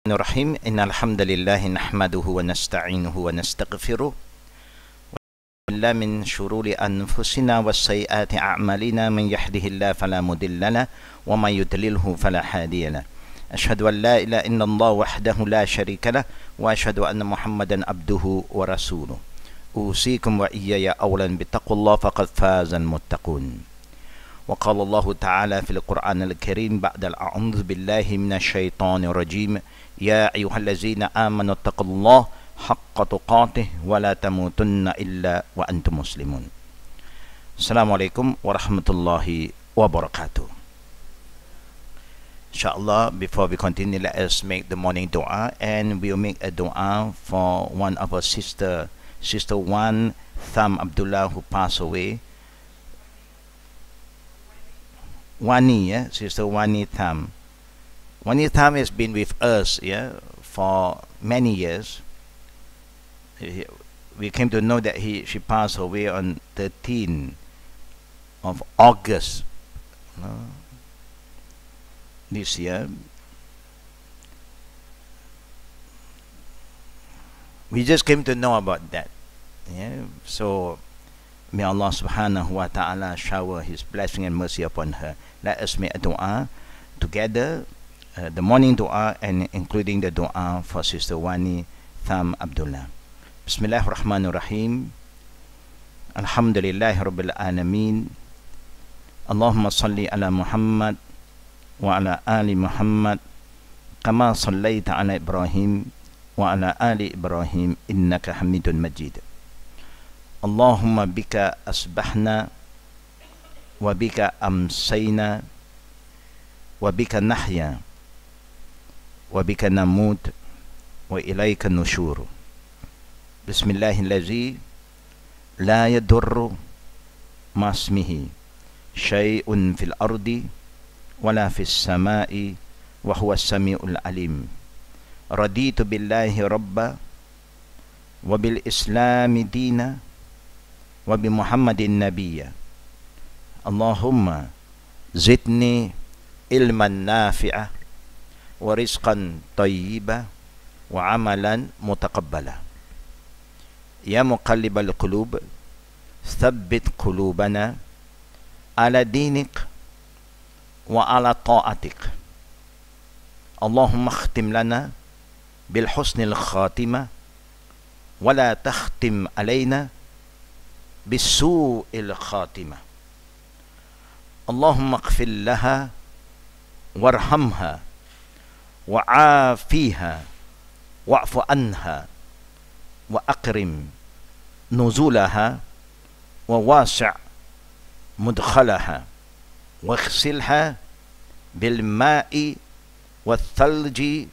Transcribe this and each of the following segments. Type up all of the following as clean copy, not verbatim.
Bismillahirrahmanirrahim. Innalhamdulillahi nahmaduhu wa nasta'inuhu wa nastaghfiruh. Wa min shururi anfusina wa sayyiati a'malina man yahdihillahu fala mudilla lahu wa man yudlilhu fala hadiya lahu. Asyhadu an la ilaha illallah wahdahu la syarika lahu wa asyhadu anna Muhammadan abduhu wa rasuluh. Usikum wa iyaya awlan bittaqullah faqad fazal muttaqun. وقال الله تعالى في القرآن الكريم بعد الأعوذ بالله من الشيطان الرجيم يا أيها الذين آمنوا اتقوا الله حق تقاته ولا تموتن إلا وأنتم مسلمون. Assalamualaikum warahmatullahi wabarakatuh. Inshallah, before we continue, let us make the morning dua, and we'll make a dua for one of our Sister Wan Tham Abdullah, who passed away. Wani, Sister Wani Tham. Wani Tham has been with us, for many years. We came to know that she passed away on 13th of August this year. We just came to know about that. So may Allah subhanahu wa ta'ala shower His blessing and mercy upon her. Let us make a dua together, the morning dua, and including the dua for Sister Wani Tham Abdullah. Bismillahirrahmanirrahim. Alhamdulillahi Rabbil Alameen. Allahumma salli ala Muhammad wa ala ali Muhammad kama sallaita ala Ibrahim wa ala ali Ibrahim innaka hamidun majid. Allahumma bika asbahna wa bika amsayna wa bika nahya wa bika namut wa ilayka nushur. Bismillahirrahmanirrahim. La yadurru masmihi syai'un fil ardi wala fis sama'i wa huwa as-sami'ul alim. Raditu billahi rabba wa bil islami dina wa bi Muhammadin nabiyya. Allahumma zidni ilman nafi'a wa rizqan tayyiba wa amalan mutaqabbala. Ya muqallibal qulub thabbit qulubana ala dinik wa ala ta'atik. Allahumma khtim lana bil husnil khatimah wa la takhtim alayna bisu'il khatimah. Allahumma ighfir laha warhamha wa'afiha wa'fu anha wa akrim nuzulaha wa wasi' mudkhalaha wa ighsilha bil ma'i wal thalji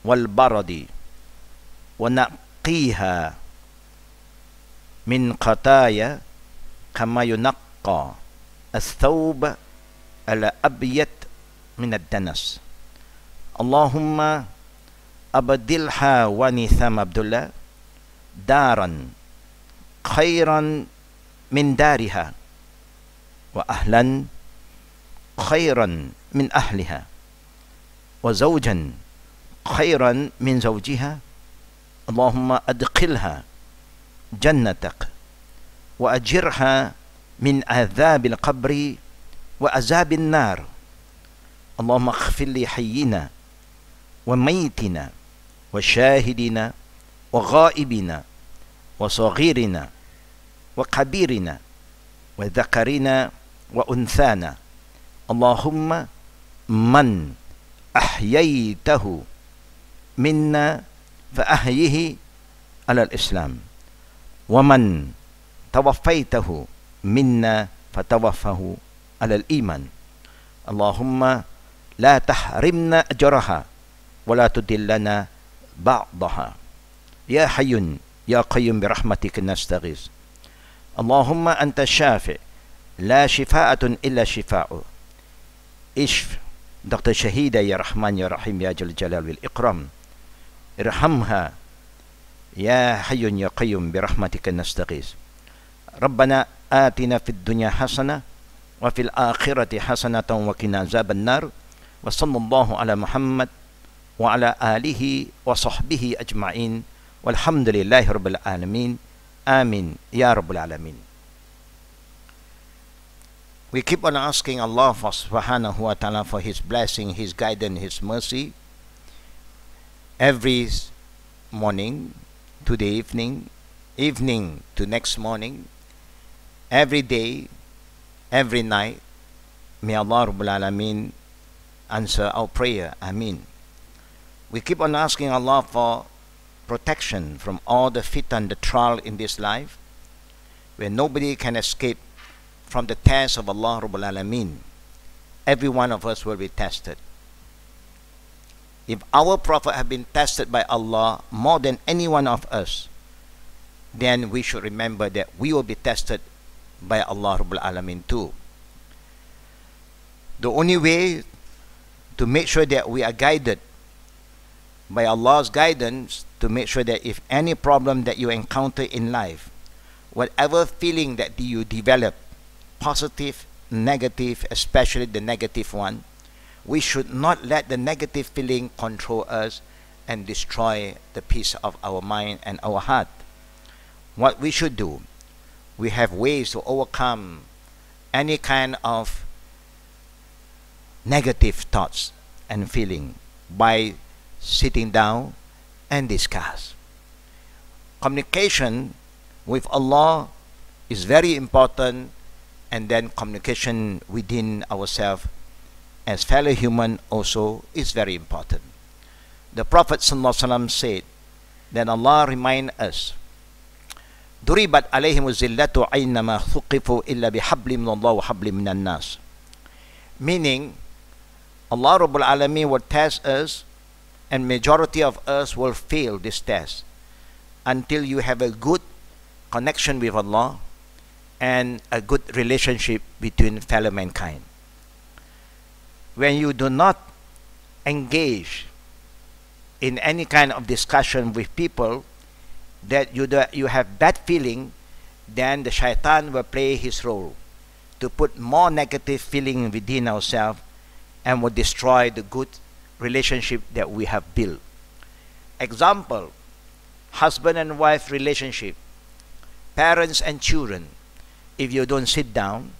wal baradi wa naqiha min qataya kama yunaqqa الثوب الأبيض من الدنس. اللهم أبدلها Wani Tham Abdullah daran khairan min dariha wa ahlan khairan min ahliha wa zawjan khairan min zawjiha. Allahumma adkhilha jannatak wa ajirha min azabil qabri wa azabin nar. Allahumma ighfir li hayyina wa mayyitina wa shahidina wa ghaibina wa saghirina wa kabirina wa dhakarina wa unthana. Allahumma man ahyaytahu minna fa ahyihi ala al-islam wa man tawaffaytahu minna fatawaffahu alal iman. Allahumma la tahrimna ajraha wa la tudillana ba'daha. Ya hayyun ya qayyum birahmatika nastaghis. Allahumma anta syafi' la shifaa'atun illa shifa'u. Ishf Dr. Shahida ya Rahman ya Rahim ya Jal Jalal wal Ikram. Irhamha ya hayyun ya qayyum birahmatika nastaghis. Rabbana atina fid dunya hasanah wa fil akhirati hasanatan wa qina azaban nar. Wa sallallahu ala Muhammad وعلى آله وصحبه أجمعين والحمد لله رب العالمين آمين يا رب العالمين. We keep on asking Allah subhanahu wa ta'ala for His blessing, His guidance, His mercy every morning to the evening, evening to next morning, every day, every night. May Allah Rabbul Alameen answer our prayer. Ameen. We keep on asking Allah for protection from all the fitan, the trial in this life, where nobody can escape from the test of Allah Rabbul Alameen. Every one of us will be tested. If our Prophet have been tested by Allah more than any one of us, then we should remember that we will be tested by Allah Rabbul Alameen too. The only way to make sure that we are guided by Allah's guidance, to make sure that if any problem that you encounter in life, whatever feeling that you develop, positive, negative, especially the negative one, we should not let the negative feeling control us and destroy the peace of our mind and our heart. What we should do, we have ways to overcome any kind of negative thoughts and feeling by sitting down and discuss. Communication with Allah is very important, and then communication within ourselves as fellow human also is very important. The Prophet ﷺ said that Allah remind us, ضُرِبَتْ عَلَيْهِمُ الزِّلَّةُ أَيْنَمَا ثُقِفُوا إِلَّا بِحَبْلٍ مِّنَ اللَّهِ وَحَبْلٍ مِّنَ النَّاسِ. Meaning, Allah Rabbul Alameen will test us, and majority of us will fail this test until you have a good connection with Allah and a good relationship between fellow mankind. When you do not engage in any kind of discussion with people that you have bad feeling, then the shaitan will play his role to put more negative feeling within ourselves and will destroy the good relationship that we have built. Example, husband and wife relationship, parents and children. If you don't sit down,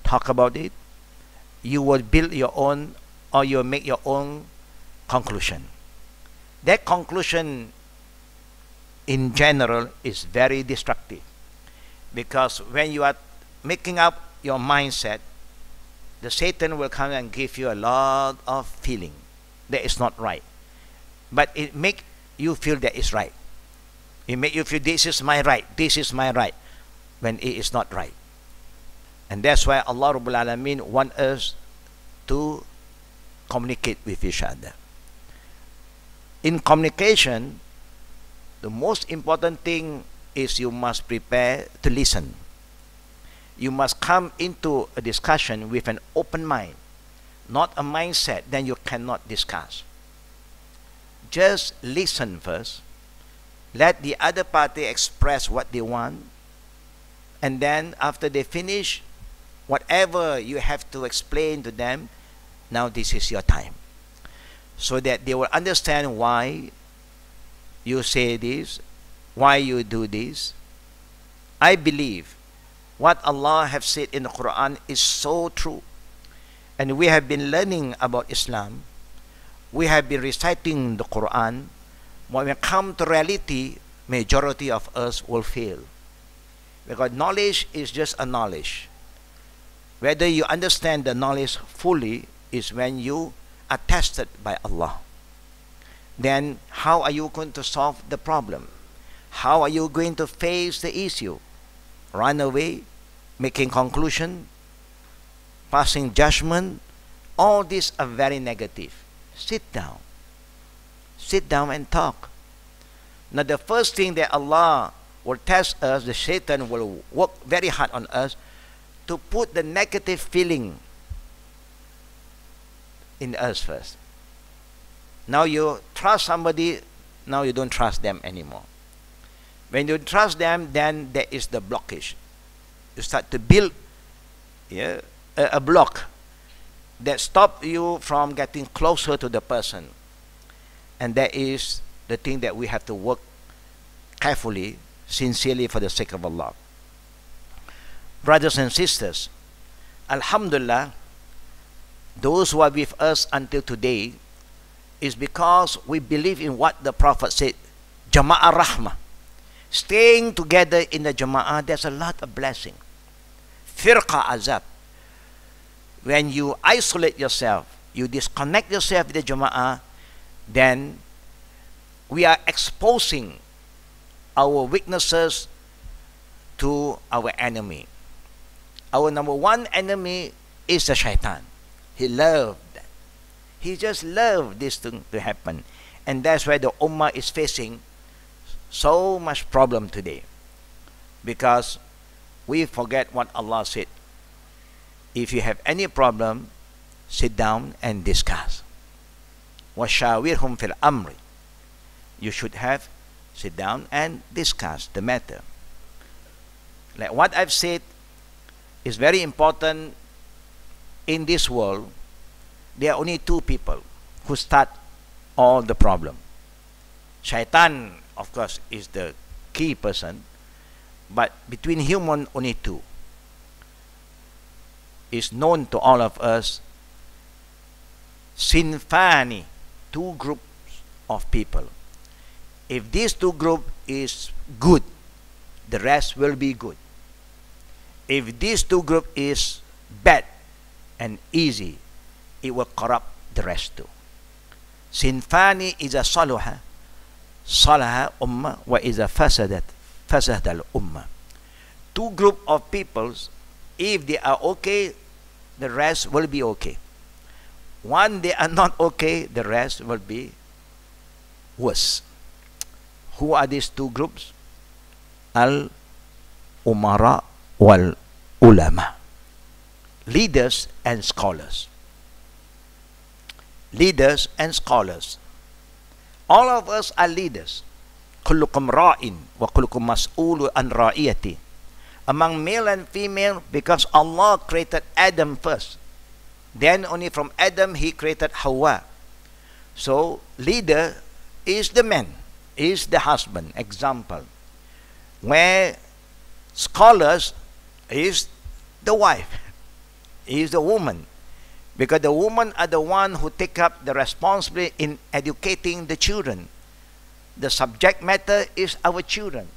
talk about it, you will build your own, or you will make your own conclusion. That conclusion in general is very destructive, because when you are making up your mindset, the Satan will come and give you a lot of feeling that is not right, but it make you feel that it's right. It make you feel this is my right, this is my right, when it is not right. And that's why Allah Rabbul Alameen want us to communicate with each other. In communication, the most important thing is you must prepare to listen. You must come into a discussion with an open mind, not a mindset, then you cannot discuss. Just listen first. Let the other party express what they want, and then after they finish, whatever you have to explain to them, now this is your time, so that they will understand why you say this, why you do this. I believe what Allah have said in the Quran is so true, and we have been learning about Islam, we have been reciting the Quran. When we come to reality, majority of us will fail, because knowledge is just a knowledge. Whether you understand the knowledge fully is when you are tested by Allah. Then how are you going to solve the problem? How are you going to face the issue? Run away, making conclusion, passing judgment, all these are very negative. Sit down. Sit down and talk. Now the first thing that Allah will test us, the Satan will work very hard on us to put the negative feeling in us first. Now you trust somebody, now you don't trust them anymore. When you trust them, then there is the blockage. You start to build a block that stops you from getting closer to the person. And that is the thing that we have to work carefully, sincerely, for the sake of Allah. Brothers and sisters, Alhamdulillah, those who are with us until today is because we believe in what the Prophet said, Jama'ah Rahmah. Staying together in the Jama'ah, there's a lot of blessing. Firqa Azab. When you isolate yourself, you disconnect yourself with the Jama'ah, then we are exposing our weaknesses to our enemy. Our number one enemy is the shaitan. He loved that. He just loved this thing to happen. And that's why the Ummah is facing so much problem today. Because we forget what Allah said. If you have any problem, sit down and discuss. وَشَاوِرْهُمْ فِي الْأَمْرِ. You should have sit down and discuss the matter. Like what I've said is very important. In this world, there are only two people who start all the problem. Shaitan, of course, is the key person, but between human, only two. Is known to all of us, sinfani, two groups of people. If these two groups is good, the rest will be good. If these two groups is bad and easy, it will corrupt the rest too. Sinfani is a saluha, salaha ummah, wa is a fasadat, fasad al ummah. Two group of peoples, if they are okay, the rest will be okay. One, they are not okay, the rest will be worse. Who are these two groups? Al-Umara wal-Ulama. Leaders and scholars. Leaders and scholars. All of us are leaders. Kullukum ra'in wa kullukum mas'ulu an ra'iyati. Among male and female, because Allah created Adam first. Then only from Adam He created Hawa. So leader is the man, is the husband. Example. Where scholars is the wife, is the woman. Because the women are the one who take up the responsibility in educating the children. The subject matter is our children.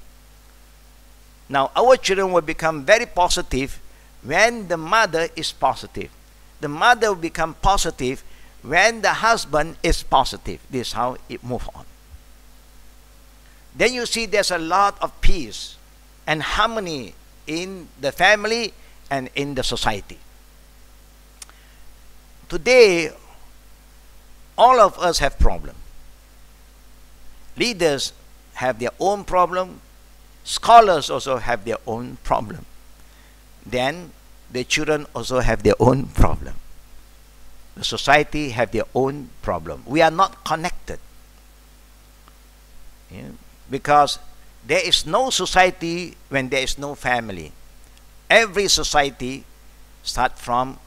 Now, our children will become very positive when the mother is positive. The mother will become positive when the husband is positive. This is how it moves on. Then you see there's a lot of peace and harmony in the family and in the society. Today, all of us have problems. Leaders have their own problem. Scholars also have their own problem. Then the children also have their own problem. The society have their own problem. We are not connected. Yeah? Because there is no society when there is no family. Every society starts from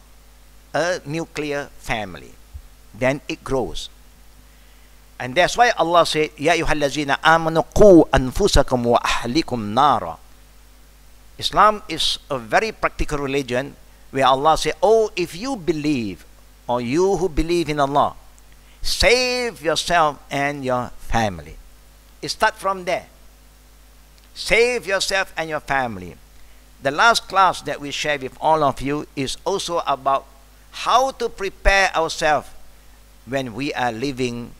a nuclear family. Then it grows. And that's why Allah said, Ya ayyuhallazina amanu qu anfusakum wa ahlikum nara. Islam is a very practical religion where Allah said, oh, if you believe, or you who believe in Allah, save yourself and your family. It starts from there. Save yourself and your family. The last class that we share with all of you is also about how to prepare ourselves when we are living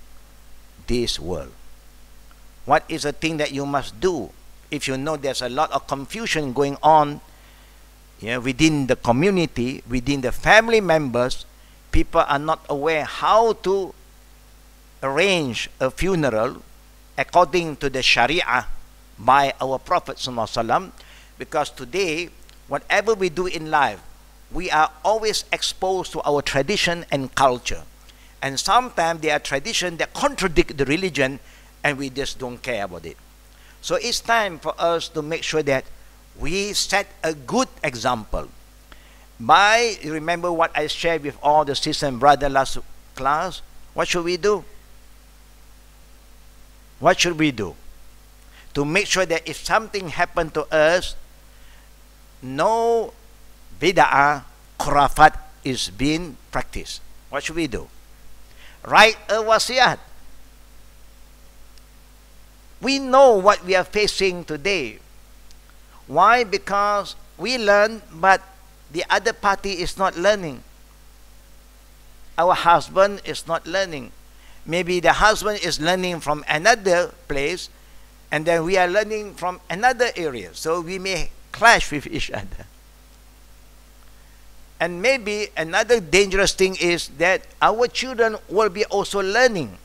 this world. What is the thing that you must do if you know there's a lot of confusion going on within the community, within the family members? People are not aware how to arrange a funeral according to the Sharia by our Prophet ﷺ. Because today, whatever we do in life, we are always exposed to our tradition and culture. And sometimes there are traditions that contradict the religion and we just don't care about it. So it's time for us to make sure that we set a good example. Remember what I shared with all the sisters and brothers last class? What should we do? What should we do to make sure that if something happened to us, no bid'ah, khurafat is being practiced? What should we do? Write a wasiat. We know what we are facing today. Why? Because we learn, but the other party is not learning. Our husband is not learning. Maybe the husband is learning from another place, and then we are learning from another area. So we may clash with each other. And maybe another dangerous thing is that our children will be also learning.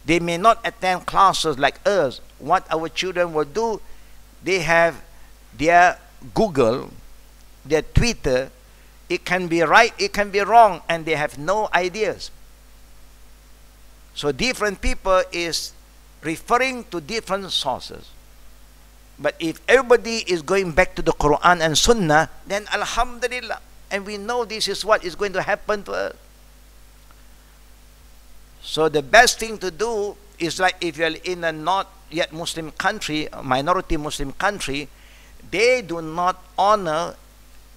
They may not attend classes like us. What our children will do, they have their Google, their Twitter. It can be right, it can be wrong, and they have no ideas. So different people is referring to different sources. But if everybody is going back to the Quran and Sunnah, then Alhamdulillah. And we know this is what is going to happen to us. So the best thing to do is, like if you're in a not yet Muslim country, a minority Muslim country, they do not honor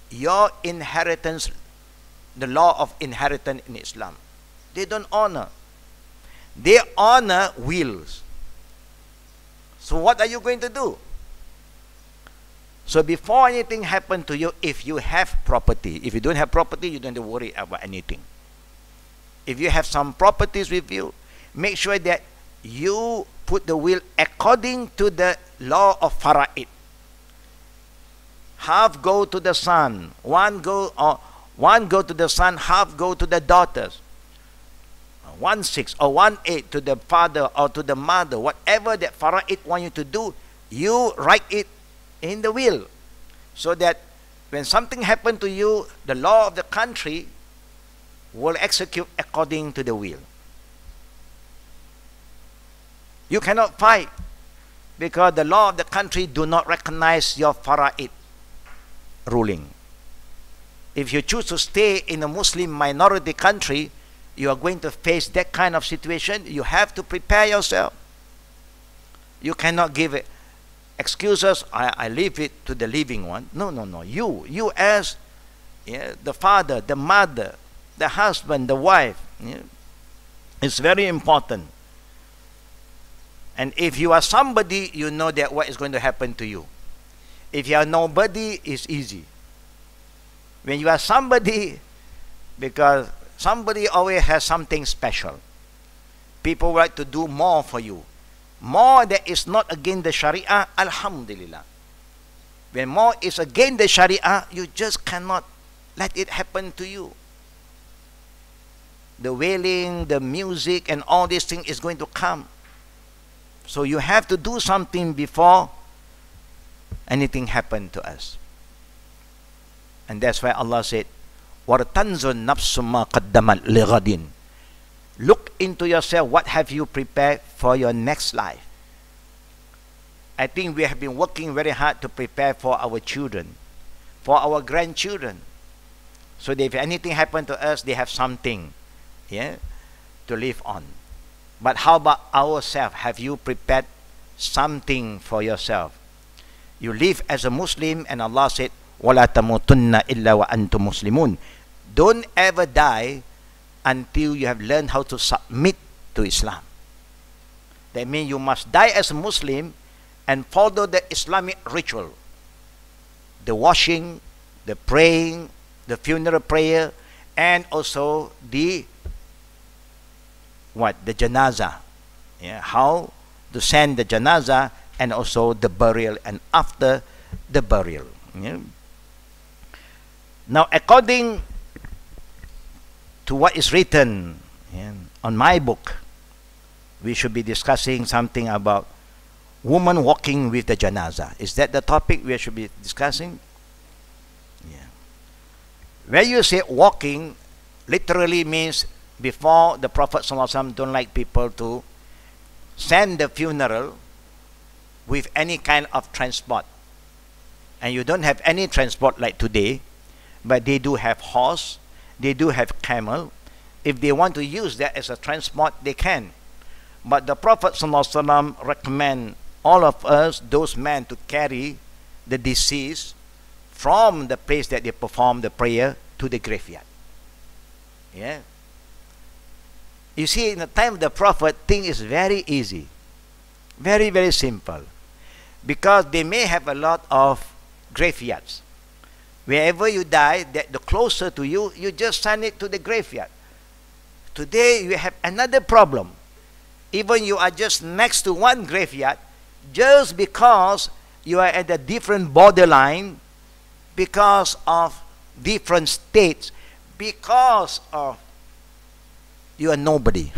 your inheritance, the law of inheritance in Islam. They don't honor. They honor wills. So what are you going to do? So before anything happens to you, if you have property, if you don't have property, you don't have to worry about anything. If you have some properties with you, make sure that you put the will according to the law of fara'id. Half go to the son, one go to the son, half go to the daughters. 1/6 or 1/8 to the father or to the mother. Whatever that fara'id want you to do, you write it in the will, so that when something happens to you, the law of the country will execute according to the will. You cannot fight because the law of the country do not recognize your fara'id ruling. If you choose to stay in a Muslim minority country, you are going to face that kind of situation. You have to prepare yourself. You cannot give excuses. I leave it to the living one. No. You as the father, the mother, the husband, the wife. It's very important. And if you are somebody, you know that what is going to happen to you. If you are nobody, it's easy. When you are somebody, because somebody always has something special. People like to do more for you. More that is not against the Sharia, Alhamdulillah. When more is against the Sharia, you just cannot let it happen to you. The wailing, the music, and all these things is going to come. So you have to do something before anything happen to us. And that's why Allah said, وَرْتَنْزُنْ نَفْسُ مَا قَدَّمَتْ لِغَدٍ. Look into yourself, what have you prepared for your next life? I think we have been working very hard to prepare for our children, for our grandchildren, so that if anything happen to us, they have something to live on. But how about ourselves? Have you prepared something for yourself? You live as a Muslim, and Allah said, وَلَا تَمُوتُنَّ إِلَّا وَأَنْتُمْ مُسْلِمُونَ. Don't ever die until you have learned how to submit to Islam. That means you must die as a Muslim and follow the Islamic ritual. The washing, the praying, the funeral prayer, and also the janazah. How to send the janazah, and also the burial and after the burial. Now, according to what is written on my book, we should be discussing something about woman walking with the janazah. Is that the topic we should be discussing? When you say walking, literally means before the Prophet ﷺ don't like people to send the funeral with any kind of transport. And you don't have any transport like today, but they do have horse, they do have camel. If they want to use that as a transport, they can. But the Prophet ﷺ recommend all of us, those men, to carry the deceased from the place that they perform the prayer to the graveyard. Yeah. You see, in the time of the Prophet, thing is very easy. Very, very simple. Because they may have a lot of graveyards. Wherever you die, the closer to you, you just send it to the graveyard. Today, you have another problem. Even you are just next to one graveyard, just because you are at a different borderline, because of different states, because of you are nobody.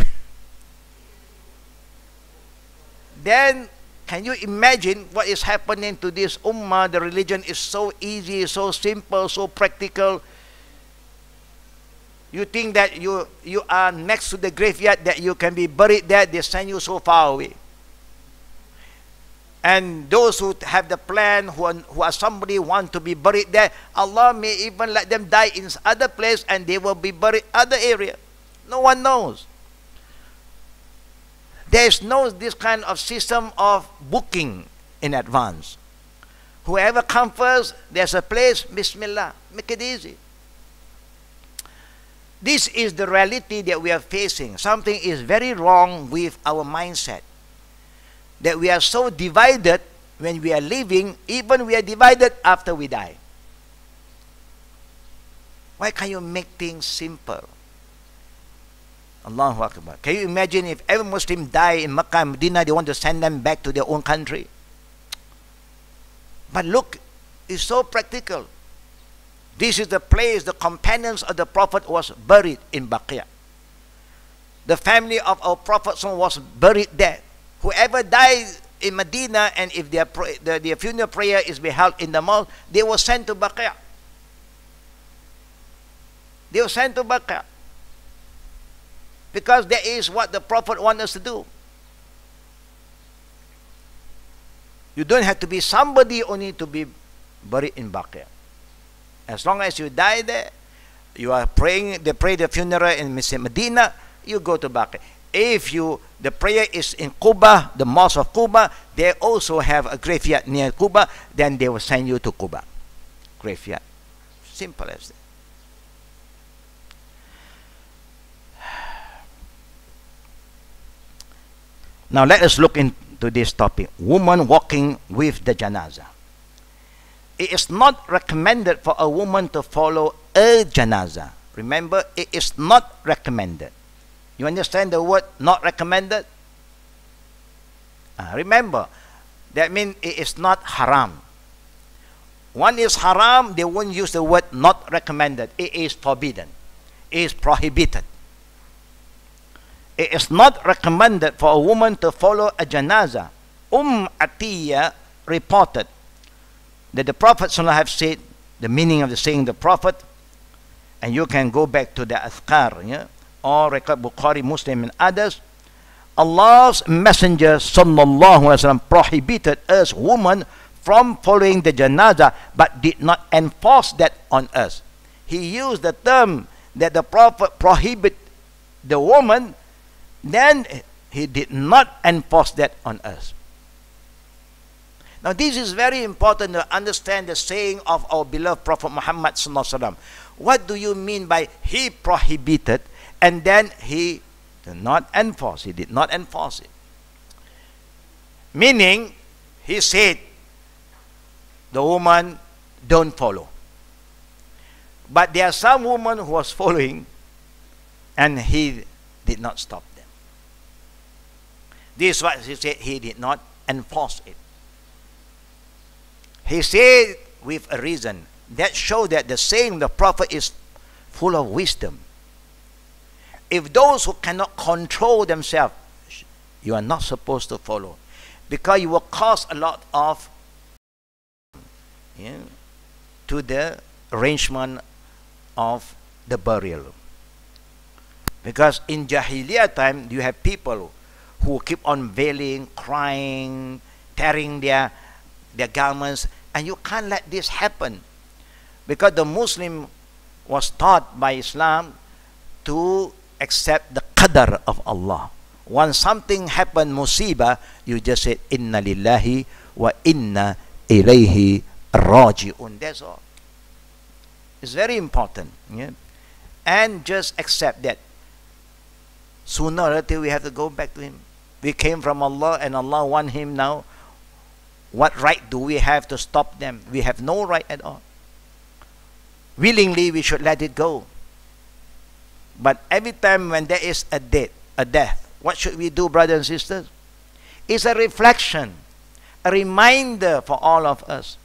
Then, can you imagine what is happening to this ummah? The religion is so easy, so simple, so practical. You think that you are next to the graveyard, that you can be buried there, they send you so far away. And those who have the plan, who are somebody want to be buried there, Allah may even let them die in other place and they will be buried other area. No one knows. There is no this kind of system of booking in advance. Whoever comes first, there's a place, Bismillah, make it easy. This is the reality that we are facing. Something is very wrong with our mindset. That we are so divided when we are living, even we are divided after we die. Why can't you make things simple? Allahu Akbar. Can you imagine if every Muslim die in Makkah and Medina, they want to send them back to their own country? But look, it's so practical. This is the place the companions of the Prophet was buried in Baqiyah. The family of our Prophet was buried there. Whoever died in Medina, and if their funeral prayer is be held in the mosque, they were sent to Baqiyah. They were sent to Baqiyah. Because that is what the Prophet wants us to do. You don't have to be somebody only to be buried in Baqiyah. As long as you die there, you are praying, they pray the funeral in Medina, you go to Baqiyah. If the prayer is in Quba, the mosque of Quba, they also have a graveyard near Quba, then they will send you to Quba. Graveyard. Simple as that. Now let us look into this topic. Woman walking with the janazah. It is not recommended for a woman to follow a janazah. Remember, it is not recommended. You understand the word not recommended? Remember, that means it is not haram. One is haram, they won't use the word not recommended. It is forbidden. It is prohibited. It is not recommended for a woman to follow a janazah. Atiyah reported that the Prophet ﷺ have said, the meaning of the saying the Prophet, and you can go back to the Azkar, yeah, or record Bukhari, Muslim, and others. Allah's Messenger ﷺ prohibited us women from following the janazah, but did not enforce that on us. He used the term that the Prophet prohibited the woman, then he did not enforce that on us. Now this is very important to understand the saying of our beloved Prophet Muhammad ﷺ. What do you mean by he prohibited and then he did not enforce? He did not enforce it. Meaning, he said, the woman don't follow. But there are some women who was following and he did not stop them. This is what he said, he did not enforce it. He said with a reason. That shows that the saying of the Prophet is full of wisdom. If those who cannot control themselves, you are not supposed to follow, because you will cause a lot of to the arrangement of the burial. Because in Jahiliyyah time, you have people who keep on wailing, crying, tearing their garments, and you can't let this happen. Because the Muslim was taught by Islam to accept the qadar of Allah. Once something happened, musibah, you just say, Inna lillahi wa inna ilayhi raji'un. That's all. It's very important. Yeah? And just accept that sooner or later we have to go back to Him. We came from Allah and Allah want Him now. What right do we have to stop them? We have no right at all. Willingly we should let it go. But every time when there is a death, what should we do, brothers and sisters? It's a reflection, a reminder for all of us.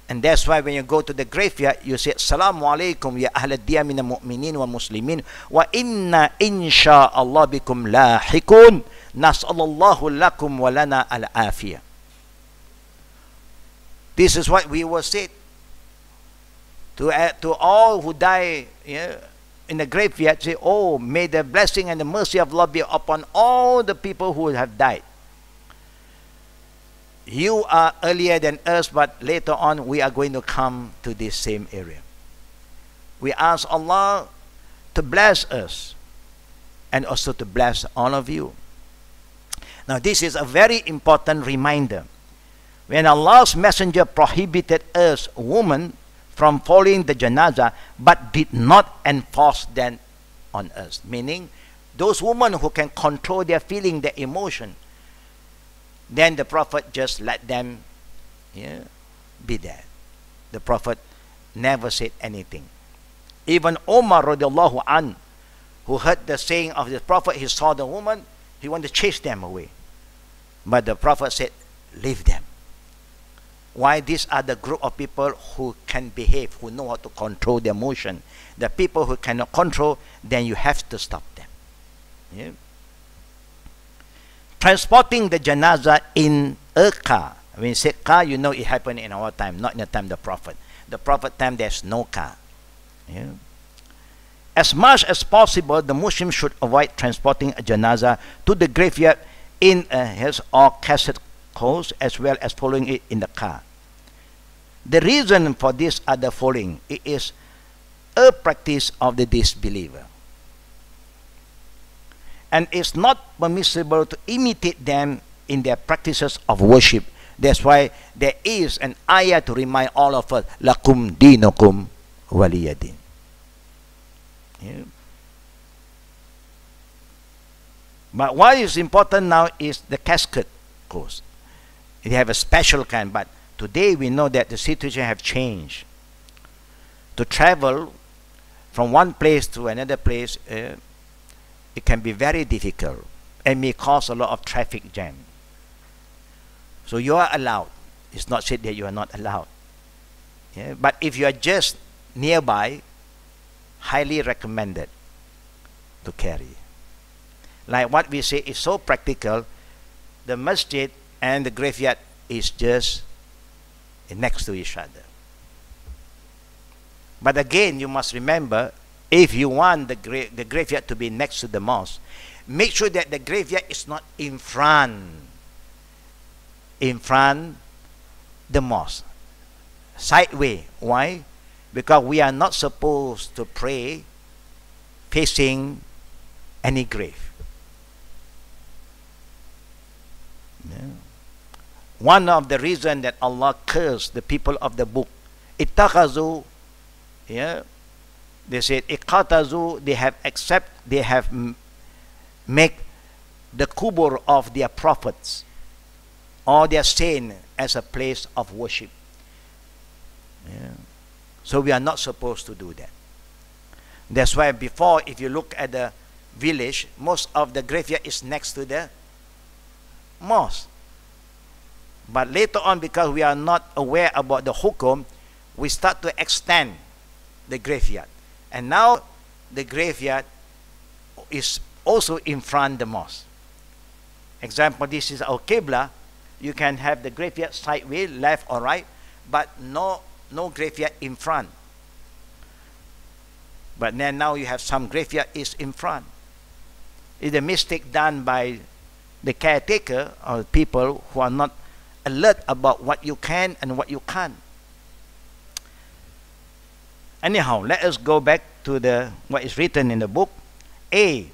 And that's why when you go to the graveyard, you say, Assalamu alaikum ya ahla diya min al-mu'minin wa muslimin wa inna insha'Allah bikum lahikun nas'alallahu lakum wa lana al-afiyah. This is what we will say to all who die in the graveyard. Say, oh, may the blessing and the mercy of Allah be upon all the people who have died. You are earlier than us, but later on we are going to come to this same area. We ask Allah to bless us and also to bless all of you. Now this is a very important reminder. When Allah's Messenger prohibited us, women, from following the janazah, but did not enforce them on us. Meaning, those women who can control their feeling, their emotion, then the Prophet just let them be there. The Prophet never said anything. Even Umar radiallahu an, who heard the saying of the Prophet, he saw the woman, he wanted to chase them away. But the Prophet said, leave them. Why? These are the group of people who can behave, who know how to control their emotion. The people who cannot control, then you have to stop them. Yeah? Transporting the janazah in a car. When you say car, you know it happened in our time, not in the time of the Prophet. The Prophet time, there's no car. Yeah? As much as possible, the Muslim should avoid transporting a janazah to the graveyard in a hearse or cassette coach, as well as following it in the car. The reason for this are the following. It is a practice of the disbeliever. And it's not permissible to imitate them in their practices of worship. That's why there is an ayah to remind all of us, Lakum dinukum waliyadin. Yeah. But what is important now is the casket course. They have a special kind, but today we know that the situation have changed. To travel from one place to another place, it can be very difficult and may cause a lot of traffic jam. So you are allowed. It's not said that you are not allowed. Yeah? But if you are just nearby, highly recommended to carry. Like what we say is so practical, the masjid and the graveyard is just next to each other. But again, you must remember, if you want the graveyard to be next to the mosque, make sure that the graveyard is not in front the mosque. Sideway. Why? Because we are not supposed to pray facing any grave. Yeah. One of the reasons that Allah cursed the people of the book, ittakazu, yeah, they said iqatazu, they have made the kubur of their prophets or their saint as a place of worship. Yeah. So we are not supposed to do that. That's why before, if you look at the village, most of the graveyard is next to the mosque. But later on, because we are not aware about the hukum, we start to extend the graveyard. And now the graveyard is also in front of the mosque. Example, this is our Qibla. You can have the graveyard sideways, left or right, but no graveyard in front. But then now you have some graveyard is in front. It's a mistake done by the caretaker or people who are not alert about what you can and what you can't. Anyhow, let us go back to what is written in the book. A,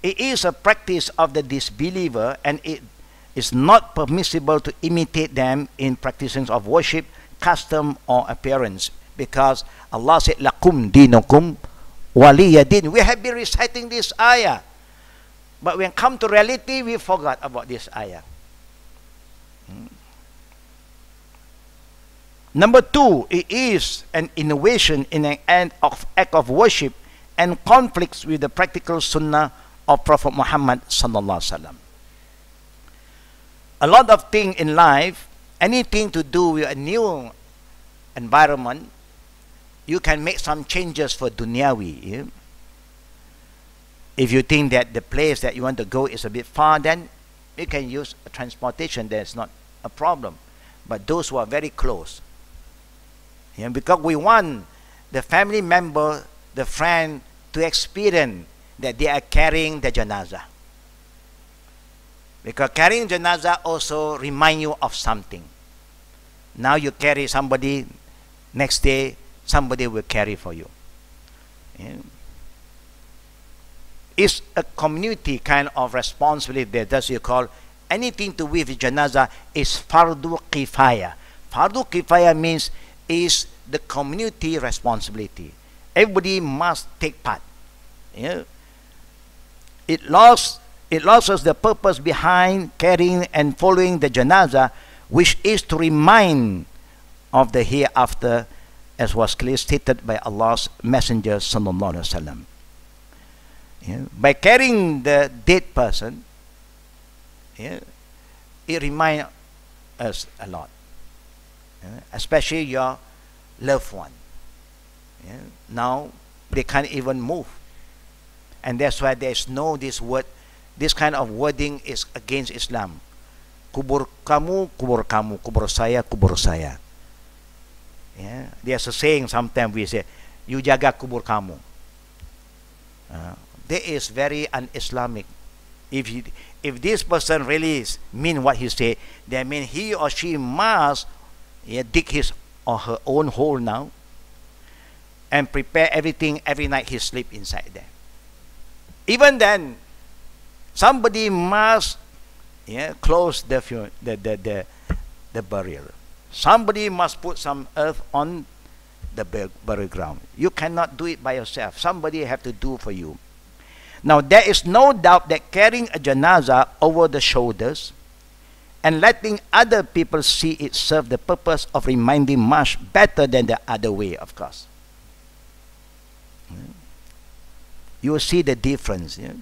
It is a practice of the disbeliever, and it is not permissible to imitate them in practices of worship, custom, or appearance, because Allah said, "Lakum dinukum waliyadin." We have been reciting this ayah, but when come to reality, we forgot about this ayah. Number two, it is an innovation in an act of worship and conflicts with the practical sunnah of Prophet Muhammad sallallahu alaihi wasallam. A lot of things in life, anything to do with a new environment, you can make some changes for dunyawi. Yeah? If you think that the place that you want to go is a bit far, then you can use transportation. That's not a problem. But those who are very close, yeah, because we want the family member, the friend, to experience that they are carrying the janazah. Because carrying janazah also remind you of something. Now you carry somebody, next day somebody will carry for you. Yeah. It's a community kind of responsibility that thus you call anything to do with janazah is fardu kifaya. Fardu kifaya means is the community responsibility. Everybody must take part. Yeah. It lost us the purpose behind carrying and following the janazah, which is to remind of the hereafter, as was clearly stated by Allah's Messenger sallallahu alaihi wasallam. Yeah. By carrying the dead person, yeah, it reminds us a lot, yeah, especially your loved one. Yeah. Now they can't even move, and that's why there's no this word. This kind of wording is against Islam. Kubur kamu, kubur saya, kubur saya. Yeah. There's a saying sometimes we say, you jaga kubur kamu. That is very un-Islamic. If this person really mean what he say, that means he or she must, yeah, dig his or her own hole now and prepare everything every night he sleep inside there. Even then, somebody must, yeah, close the burial. Somebody must put some earth on the burial ground. You cannot do it by yourself. Somebody have to do for you. Now there is no doubt that carrying a janazah over the shoulders and letting other people see it serve the purpose of reminding much better than the other way, of course. You will see the difference. Yeah?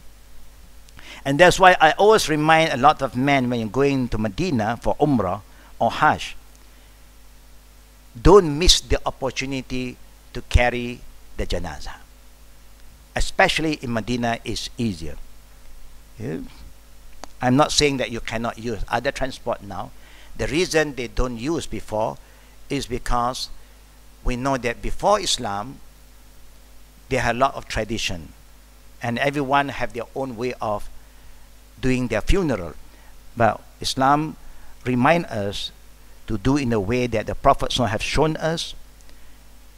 And that's why I always remind a lot of men when you're going to Medina for Umrah or Hajj, don't miss the opportunity to carry the janazah. Especially in Medina, is easier. Yeah? I'm not saying that you cannot use other transport now. The reason they don't use before is because we know that before Islam, there are a lot of tradition, and everyone have their own way of doing their funeral. But Islam remind us to do in a way that the Prophet have shown us,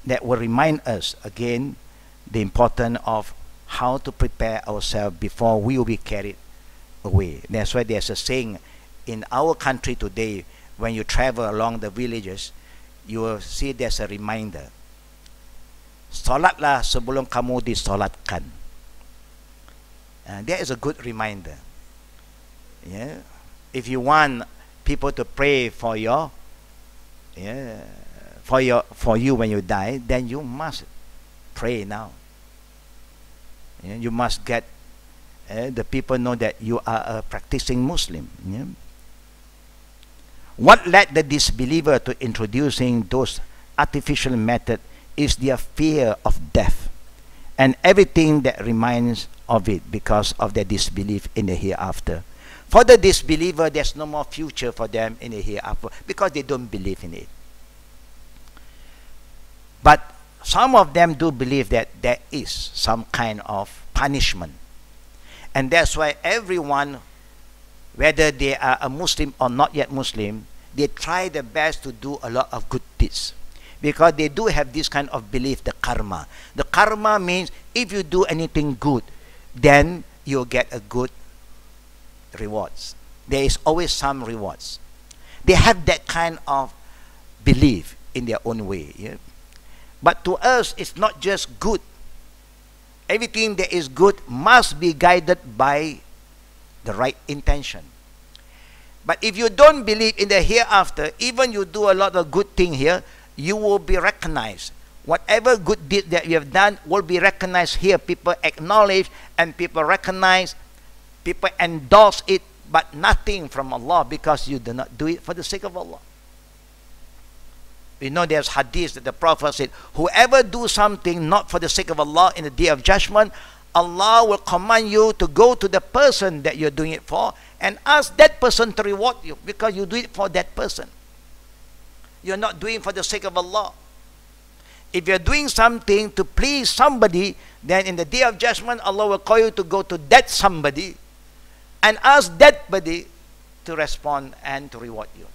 that will remind us again the importance of how to prepare ourselves before we will be carried away. That's why there's a saying in our country today, when you travel along the villages, you will see there's a reminder. Salatlah sebelum kamu disolatkan. That is a good reminder. Yeah. If you want people to pray for you, yeah, for you when you die, then you must pray now. Yeah, you must get the people know that you are a practicing Muslim. Yeah. What led the disbeliever to introducing those artificial methods is their fear of death and everything that reminds of it, because of their disbelief in the hereafter. For the disbeliever, there's no more future for them in the hereafter because they don't believe in it. But some of them do believe that there is some kind of punishment. And that's why everyone, whether they are a Muslim or not yet Muslim, they try their best to do a lot of good deeds. Because they do have this kind of belief, the karma. The karma means if you do anything good, then you'll get a good rewards. There is always some rewards. They have that kind of belief in their own way. Yeah? But to us, it's not just good. Everything that is good must be guided by the right intention. But if you don't believe in the hereafter, even you do a lot of good thing here, you will be recognized. Whatever good deed that you have done will be recognized here. People acknowledge and people recognize, people endorse it, but nothing from Allah, because you do not do it for the sake of Allah. We know there's hadith that the Prophet said, whoever do something not for the sake of Allah in the day of judgment, Allah will command you to go to the person that you're doing it for and ask that person to reward you, because you do it for that person. You're not doing it for the sake of Allah. If you're doing something to please somebody, then in the day of judgment, Allah will call you to go to that somebody and ask that body to respond and to reward you.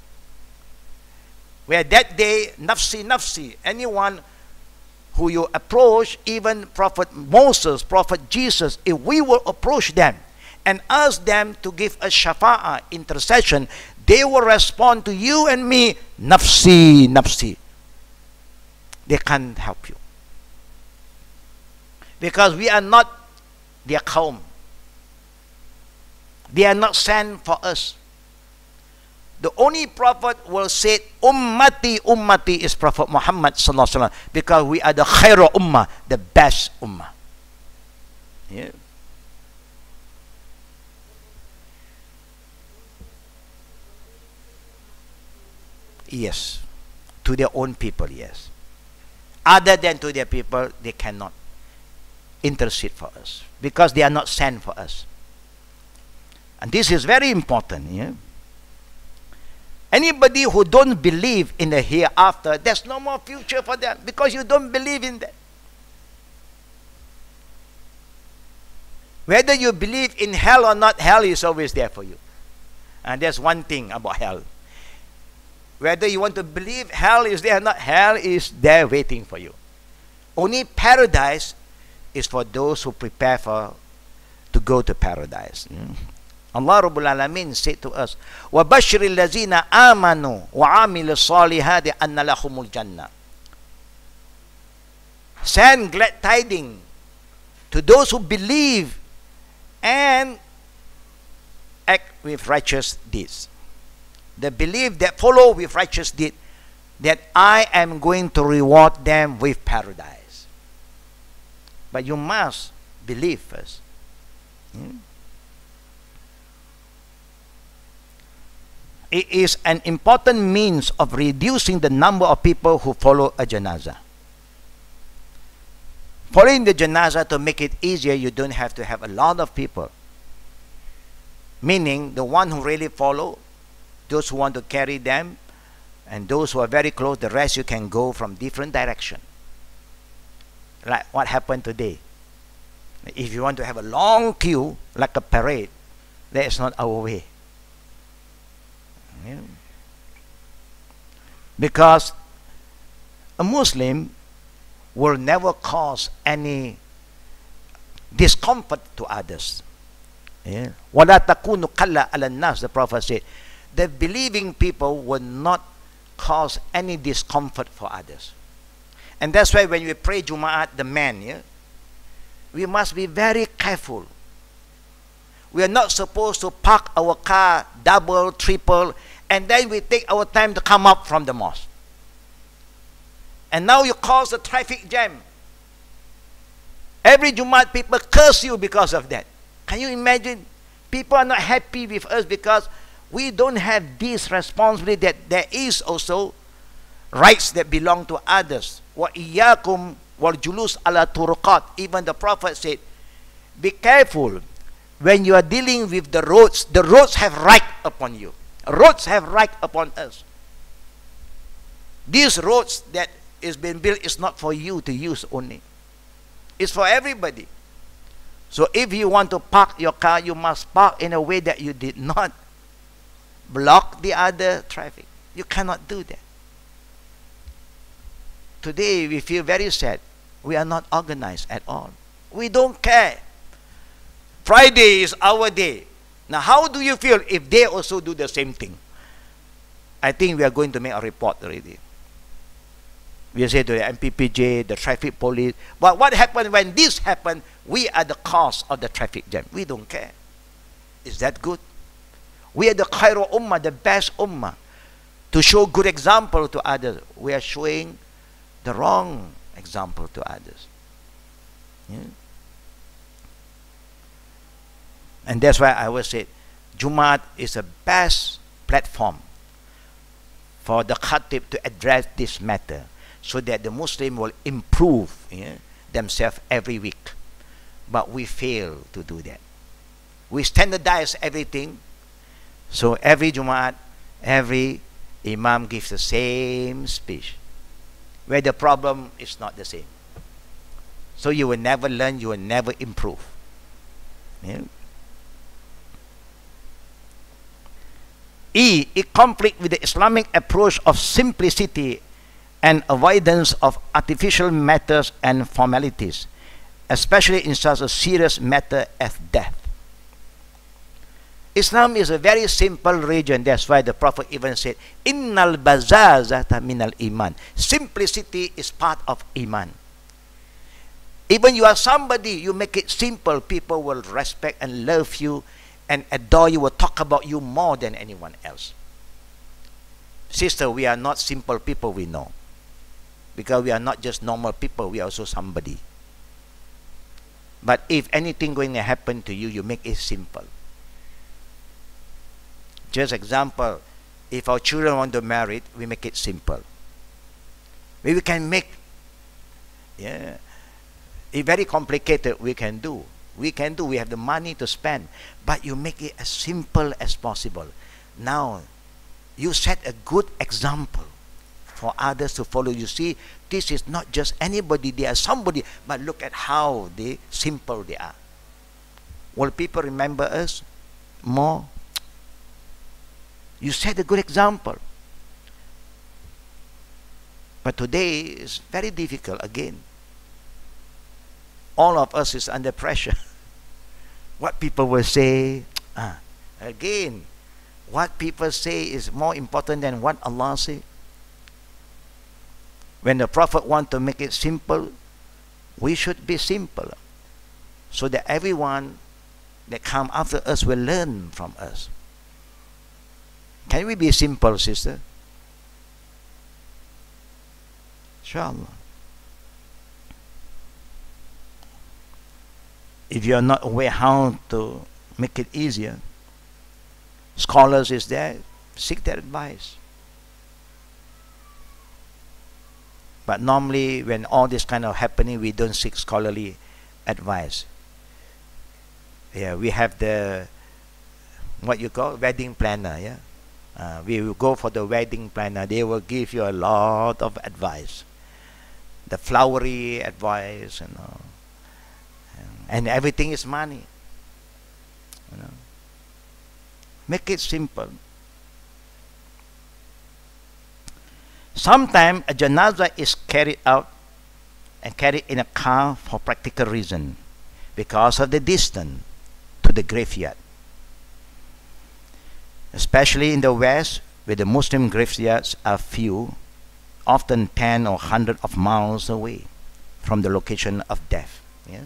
Where that day, nafsi, nafsi, anyone who you approach, even Prophet Moses, Prophet Jesus, if we will approach them and ask them to give a shafa'ah, intercession, they will respond to you and me, nafsi, nafsi. They can't help you. Because we are not their qawm. They are not sent for us. The only prophet will say, Ummati, Ummati is Prophet Muhammad sallallahu alaihi wasallam, because we are the khairu ummah, the best ummah. Yeah. Yes. To their own people, yes. Other than to their people, they cannot intercede for us, because they are not sent for us. And this is very important. Yeah? Anybody who don't believe in the hereafter, there's no more future for them, because you don't believe in that. Whether you believe in hell or not, hell is always there for you. And there's one thing about hell. Whether you want to believe hell is there or not, hell is there waiting for you. Only paradise is for those who prepare to go to paradise. Allah Rabbul Alameen said to us, وَبَشِّرِ الَّذِينَ آمَنُوا وَعَمِلُوا الصَّالِحَاتِ أَنَّ لَهُمُ الْجَنَّةِ. Send glad tidings to those who believe and act with righteous deeds. The belief that follow with righteous deed, that I am going to reward them with paradise. But you must believe first. It is an important means of reducing the number of people who follow a janazah. Following the janazah, to make it easier, you don't have to have a lot of people. Meaning, the one who really follow, those who want to carry them, and those who are very close, the rest you can go from different direction. Like what happened today. If you want to have a long queue, like a parade, that is not our way. Yeah. Because a Muslim will never cause any discomfort to others. وَلَا تَكُونُ قَلَّ عَلَى النَّاسِ, the Prophet said. The believing people will not cause any discomfort for others. And that's why when we pray Jum'at, the man, we must be very careful. We are not supposed to park our car double, triple, and then we take our time to come up from the mosque. And now you cause a traffic jam. Every Jumat people curse you because of that. Can you imagine? People are not happy with us because we don't have this responsibility, that there is also rights that belong to others. وَإِيَّاكُمْ وَالْجُلُوسَ عَلَى turuqat. Even the Prophet said, be careful when you are dealing with the roads. The roads have right upon you. Roads have right upon us. These roads that is being built is not for you to use only. It's for everybody. So if you want to park your car, you must park in a way that you did not block the other traffic. You cannot do that. Today we feel very sad. We are not organized at all. We don't care. Friday is our day. Now, how do you feel if they also do the same thing? I think we are going to make a report already. We say to the MPPJ, the traffic police, but what happened when this happened? We are the cause of the traffic jam. We don't care. Is that good? We are the Khairul Ummah, the best Ummah. To show good example to others. We are showing the wrong example to others. Yeah? And that's why I always say, Jumaat is the best platform for the Khatib to address this matter, so that the Muslim will improve themselves every week. But we fail to do that. We standardize everything. So every Jumaat, every Imam gives the same speech, where the problem is not the same. So you will never learn, you will never improve. Yeah? It conflicts with the Islamic approach of simplicity and avoidance of artificial matters and formalities, especially in such a serious matter as death. Islam is a very simple religion. That's why the Prophet even said, Innal bazazata minal iman. Simplicity is part of iman. Even you are somebody, you make it simple, people will respect and love you and adore you, will talk about you more than anyone else. Sister, we are not simple people, we know. Because we are not just normal people, we are also somebody. But if anything going to happen to you, you make it simple. Just example, if our children want to marry, we make it simple. Maybe we can make it very complicated, we can do. We have the money to spend. But you make it as simple as possible. Now, you set a good example for others to follow. You see, this is not just anybody, they are somebody, but look at how simple they are. Will people remember us more? You set a good example. But today is very difficult again. All of us is under pressure. What people will say, again, what people say is more important than what Allah says. When the Prophet wants to make it simple, we should be simple, so that everyone that come after us will learn from us. Can we be simple, sister? Inshallah. If you are not aware how to make it easier, scholars is there, seek their advice. But normally when all this kind of happening, we don't seek scholarly advice. Yeah, we have the, what you call, wedding planner, yeah? We will go for the wedding planner. They will give you a lot of advice. The flowery advice, you know. And everything is money. You know. Make it simple. Sometimes a janazah is carried out and carried in a car for practical reason, because of the distance to the graveyard. Especially in the West, where the Muslim graveyards are few, often 10 or 100 of miles away from the location of death. Yeah?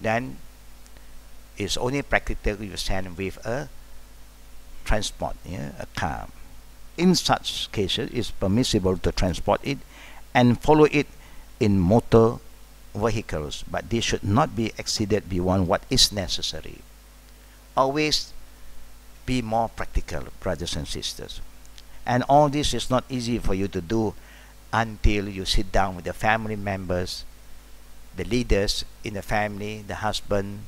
Then it's only practical you send with a transport, yeah, a car. In such cases, it's permissible to transport it and follow it in motor vehicles, but they should not be exceeded beyond what is necessary. Always be more practical, brothers and sisters. And all this is not easy for you to do until you sit down with the family members, the leaders in the family, the husband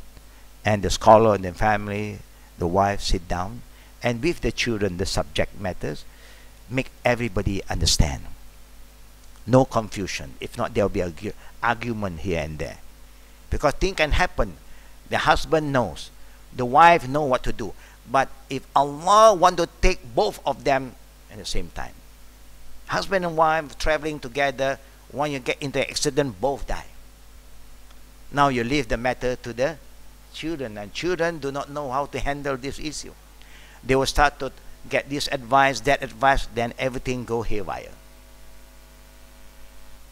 and the scholar in the family, the wife, sit down, and with the children, the subject matters, make everybody understand. No confusion. If not, there will be an argument here and there. Because things can happen. The husband knows. The wife knows what to do. But if Allah want to take both of them at the same time, husband and wife traveling together, when you get into an accident, both die. Now you leave the matter to the children, and children do not know how to handle this issue. They will start to get this advice, that advice, then everything go haywire.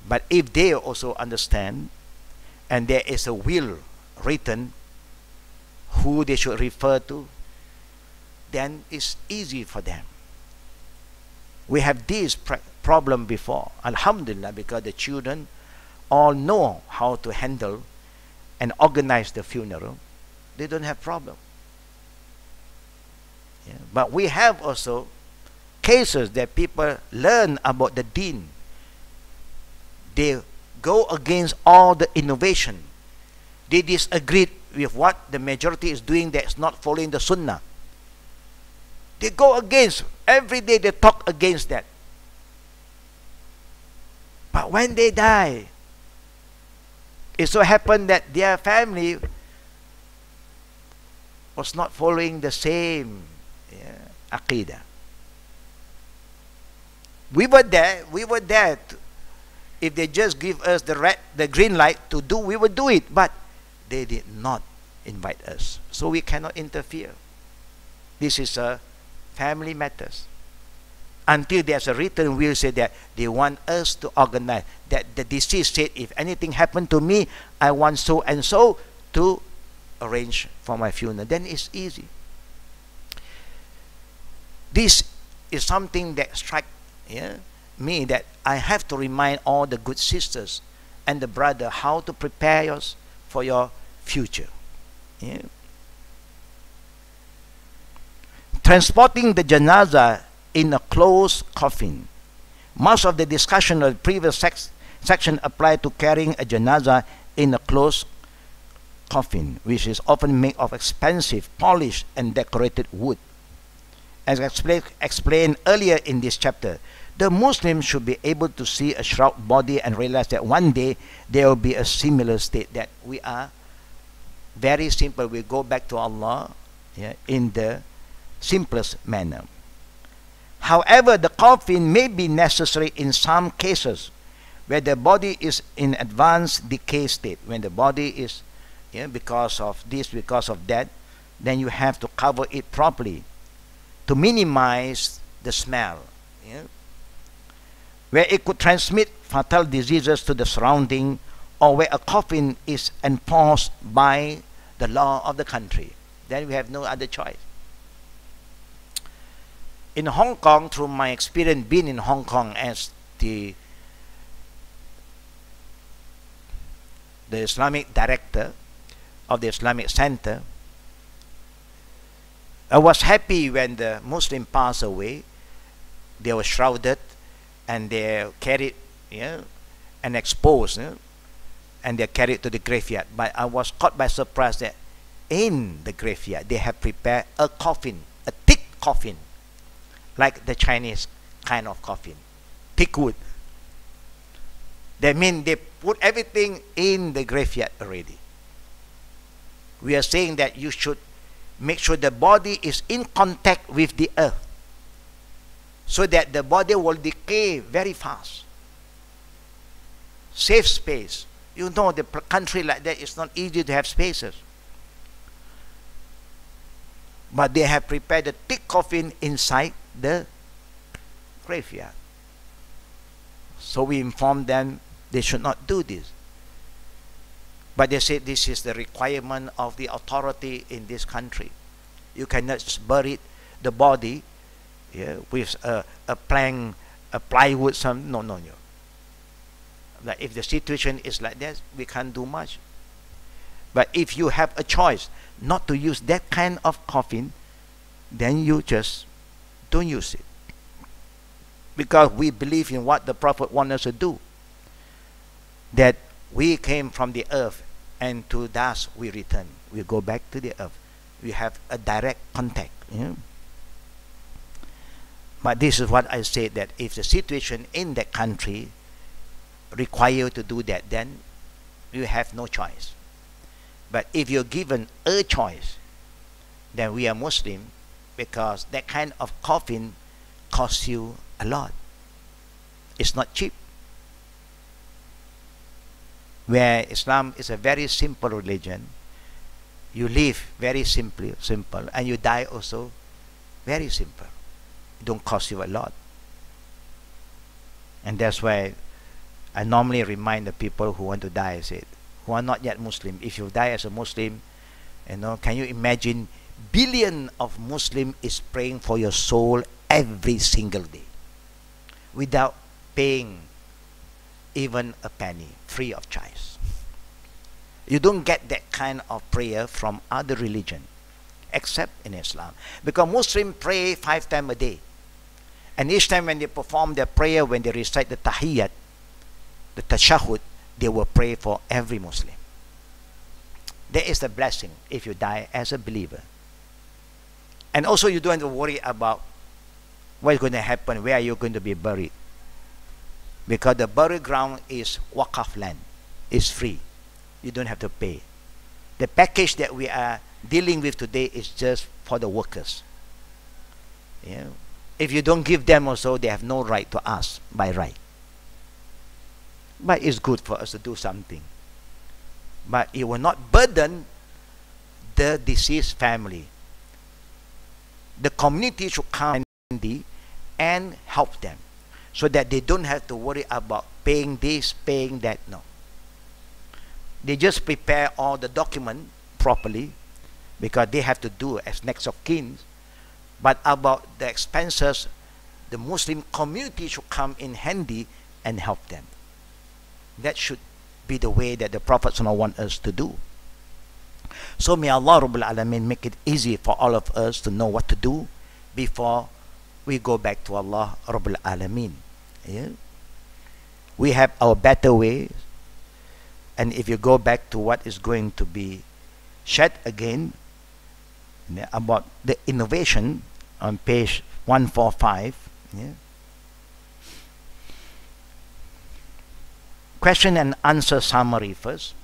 But if they also understand, and there is a will written who they should refer to, then it's easy for them. We have this problem before, alhamdulillah, because the children all know how to handle and organize the funeral. They don't have problem. Yeah. But we have also cases that people learn about the deen. They go against all the innovation. They disagree with what the majority is doing that's not following the sunnah. They go against. Every day they talk against that. But when they die, it so happened that their family was not following the same aqidah. We were there. If they just give us the green light to do, we would do it. But they did not invite us, so we cannot interfere. This is a family matters. Until there's a written will say that they want us to organize, that the deceased said, if anything happened to me, I want so and so to arrange for my funeral. Then it's easy. This is something that strikes me, that I have to remind all the good sisters and the brother how to prepare us for your future. Yeah. Transporting the janazah in a closed coffin. Much of the discussion of the previous section apply to carrying a janazah in a closed coffin, which is often made of expensive, polished, and decorated wood. As explained earlier in this chapter, the Muslim should be able to see a shroud body and realize that one day there will be a similar state, that we are very simple. We go back to Allah in the simplest manner. However, the coffin may be necessary in some cases where the body is in advanced decay state. When the body is, because of this, because of that, then you have to cover it properly to minimize the smell. Where it could transmit fatal diseases to the surrounding, or where a coffin is enforced by the law of the country, then we have no other choice. In Hong Kong, through my experience being in Hong Kong as the Islamic director of the Islamic Center, I was happy when the Muslim passed away. They were shrouded and they carried and exposed, and they carried to the graveyard. But I was caught by surprise that in the graveyard they have prepared a coffin, a thick coffin, like the Chinese kind of coffin, thick wood. That means they put everything in the graveyard already. We are saying that you should make sure the body is in contact with the earth, so that the body will decay very fast. Save space. You know, the country like that, it's not easy to have spaces. But they have prepared a thick coffin inside the graveyard. So we informed them they should not do this. But they said this is the requirement of the authority in this country. You cannot just bury the body with a plank, a plywood, no. Like if the situation is like that, we can't do much. But if you have a choice not to use that kind of coffin, then you just don't use it. Because we believe in what the Prophet wants us to do. That we came from the earth, and to dust we return. We go back to the earth. We have a direct contact. But this is what I said, that if the situation in that country require you to do that, then you have no choice. But if you're given a choice, then we are Muslim, because that kind of coffin costs you a lot. It's not cheap. Where Islam is a very simple religion, You live very simple, and you die also very simple. It don't cost you a lot. And that's why I normally remind the people who want to die, I said, who are not yet Muslim, if you die as a Muslim, can you imagine billion of Muslim is praying for your soul every single day without paying even a penny, free of charge. You don't get that kind of prayer from other religion except in Islam, because Muslims pray 5 times a day, and each time when they perform their prayer, when they recite the tahiyyat, the tashahhud, they will pray for every Muslim. There is the blessing if you die as a believer. And also you don't have to worry about what is going to happen, where you're going to be buried, because the burial ground is waqaf land, it's free. You don't have to pay. The package that we are dealing with today is just for the workers. Yeah. If you don't give them also, they have no right to ask by right. But it's good for us to do something. But it will not burden the deceased family. The community should come and help them, so that they don't have to worry about paying this, paying that. No. They just prepare all the document properly, because they have to do as next of kin. But about the expenses, the Muslim community should come in handy and help them. That should be the way that the Prophet wants us to do. So may Allah Rabbul Alameen make it easy for all of us to know what to do before we go back to Allah Rabbul Alameen. Yeah? We have our better ways, and if you go back to what is going to be shared again about the innovation on page 145, yeah? Question and answer summary first.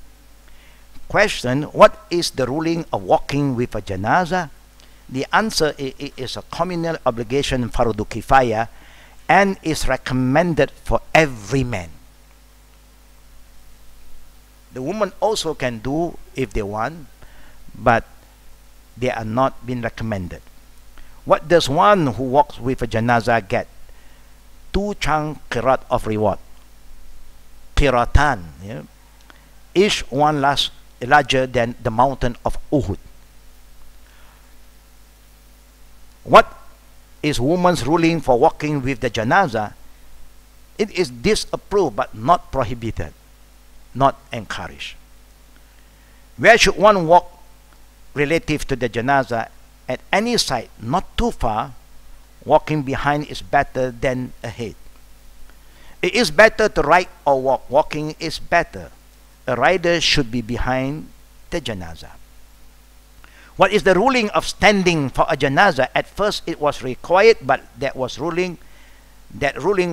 Question: what is the ruling of walking with a janazah? The answer is a communal obligation, fardu kifaya, and is recommended for every man. The woman also can do if they want, but they are not being recommended. What does one who walks with a janazah get? 2 chunk qirat of reward. Qiratan, yeah? Each one larger than the mountain of Uhud. What is woman's ruling for walking with the janazah? It is disapproved but not prohibited, not encouraged. Where should one walk relative to the janazah? At any side, not too far. Walking behind is better than ahead. It is better to ride or walk. Walking is better. A rider should be behind the janazah. What is the ruling of standing for a janazah? At first it was required, but that ruling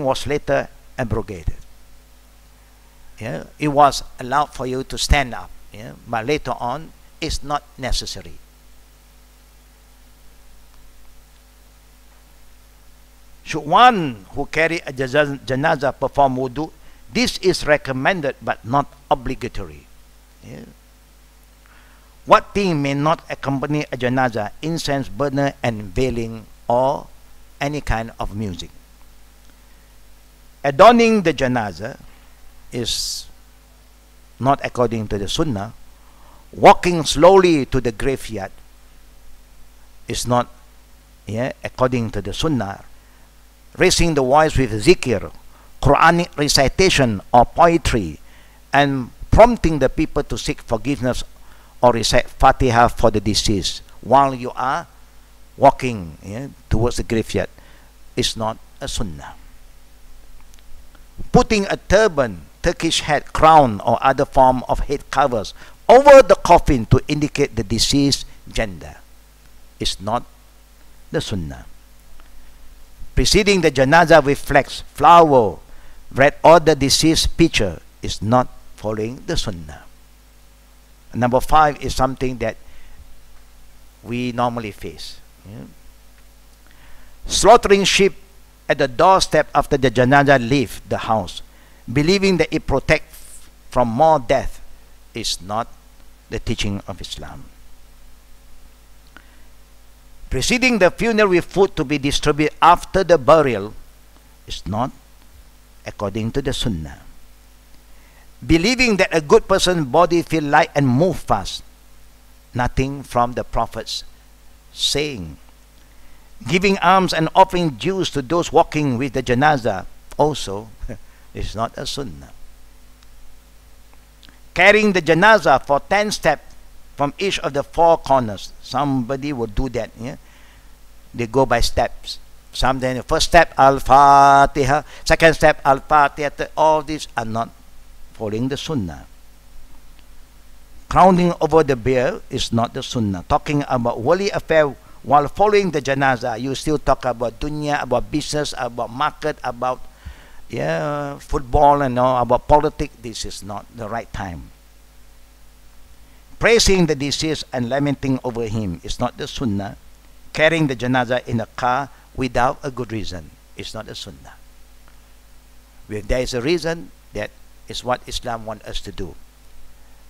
was later abrogated. Yeah? It was allowed for you to stand up, yeah? But later on it's not necessary. Should one who carry a janazah perform wudu? This is recommended but not obligatory. Yeah? What thing may not accompany a janazah? Incense burner and veiling or any kind of music. Adorning the janazah is not according to the sunnah. Walking slowly to the graveyard is not according to the sunnah. Raising the voice with zikr, Quranic recitation or poetry, and prompting the people to seek forgiveness or recite Fatiha for the deceased while you are walking towards the graveyard is not a sunnah. Putting a turban, Turkish hat, crown or other form of head covers over the coffin to indicate the deceased gender is not the sunnah. Preceding the janazah with flags, flower, red or the deceased picture is not following the sunnah. Number 5 is something that we normally face. Yeah? Slaughtering sheep at the doorstep after the janazah leave the house, believing that it protects from more death, is not the teaching of Islam. Preceding the funeral with food to be distributed after the burial is not according to the Sunnah. Believing that a good person's body feel light and move fast, nothing from the Prophet's saying. Giving alms and offering dues to those walking with the janazah also is not a Sunnah. Carrying the janazah for 10 steps from each of the 4 corners. Somebody will do that. Yeah? They go by steps. Sometimes the first step, Al-Fatiha. Second step, Al-Fatiha. All these are not following the Sunnah. Crowning over the bier is not the Sunnah. Talking about worldly affair while following the janazah, you still talk about dunya, about business, about market, about football and all, about politics. This is not the right time. Praising the deceased and lamenting over him is not the Sunnah. Carrying the janazah in a car without a good reason is not a Sunnah. If there is a reason, that is what Islam wants us to do.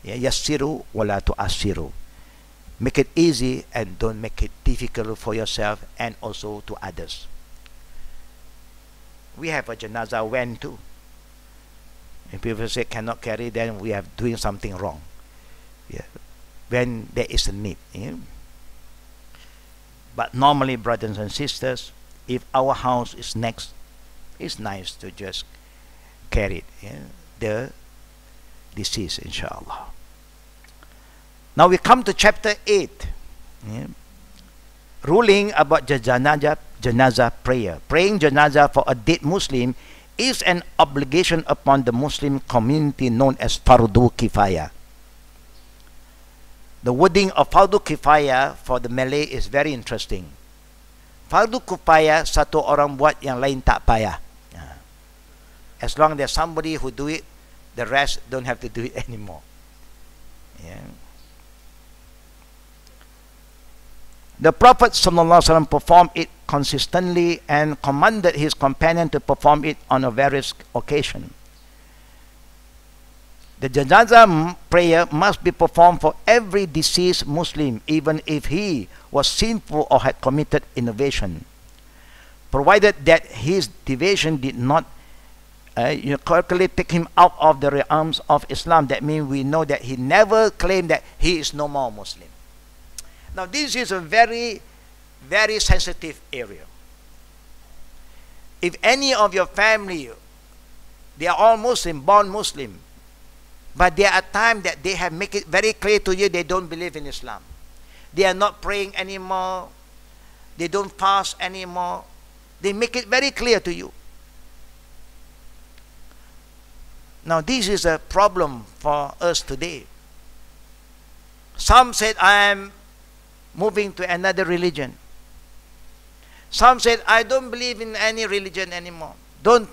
Yassiru wala tu'assiru. Make it easy and don't make it difficult for yourself and also to others. We have a janazah van too. If people say cannot carry, then we are doing something wrong. When there is a need. But normally, brothers and sisters, if our house is next, it's nice to just carry it, the deceased, inshallah. Now we come to chapter 8. Ruling about janazah prayer. Praying janazah for a dead Muslim is an obligation upon the Muslim community known as fardu kifaya. The wording of fardu kifaya for the Malay is very interesting. Fardu kifaya, satu orang buat yang lain tak payah. As long as there's somebody who do it, the rest don't have to do it anymore. The Prophet ﷺ performed it consistently and commanded his companion to perform it on a various occasions. The janazah prayer must be performed for every deceased Muslim, even if he was sinful or had committed innovation, provided that his deviation did not correctly take him out of the realms of Islam. That means we know that he never claimed that he is no more Muslim. Now this is a very, very sensitive area. If any of your family, they are all Muslim, born Muslim, but there are times that they have make it very clear to you they don't believe in Islam. They are not praying anymore. They don't fast anymore. They make it very clear to you. Now this is a problem for us today. Some said, I am moving to another religion. Some said, I don't believe in any religion anymore. Don't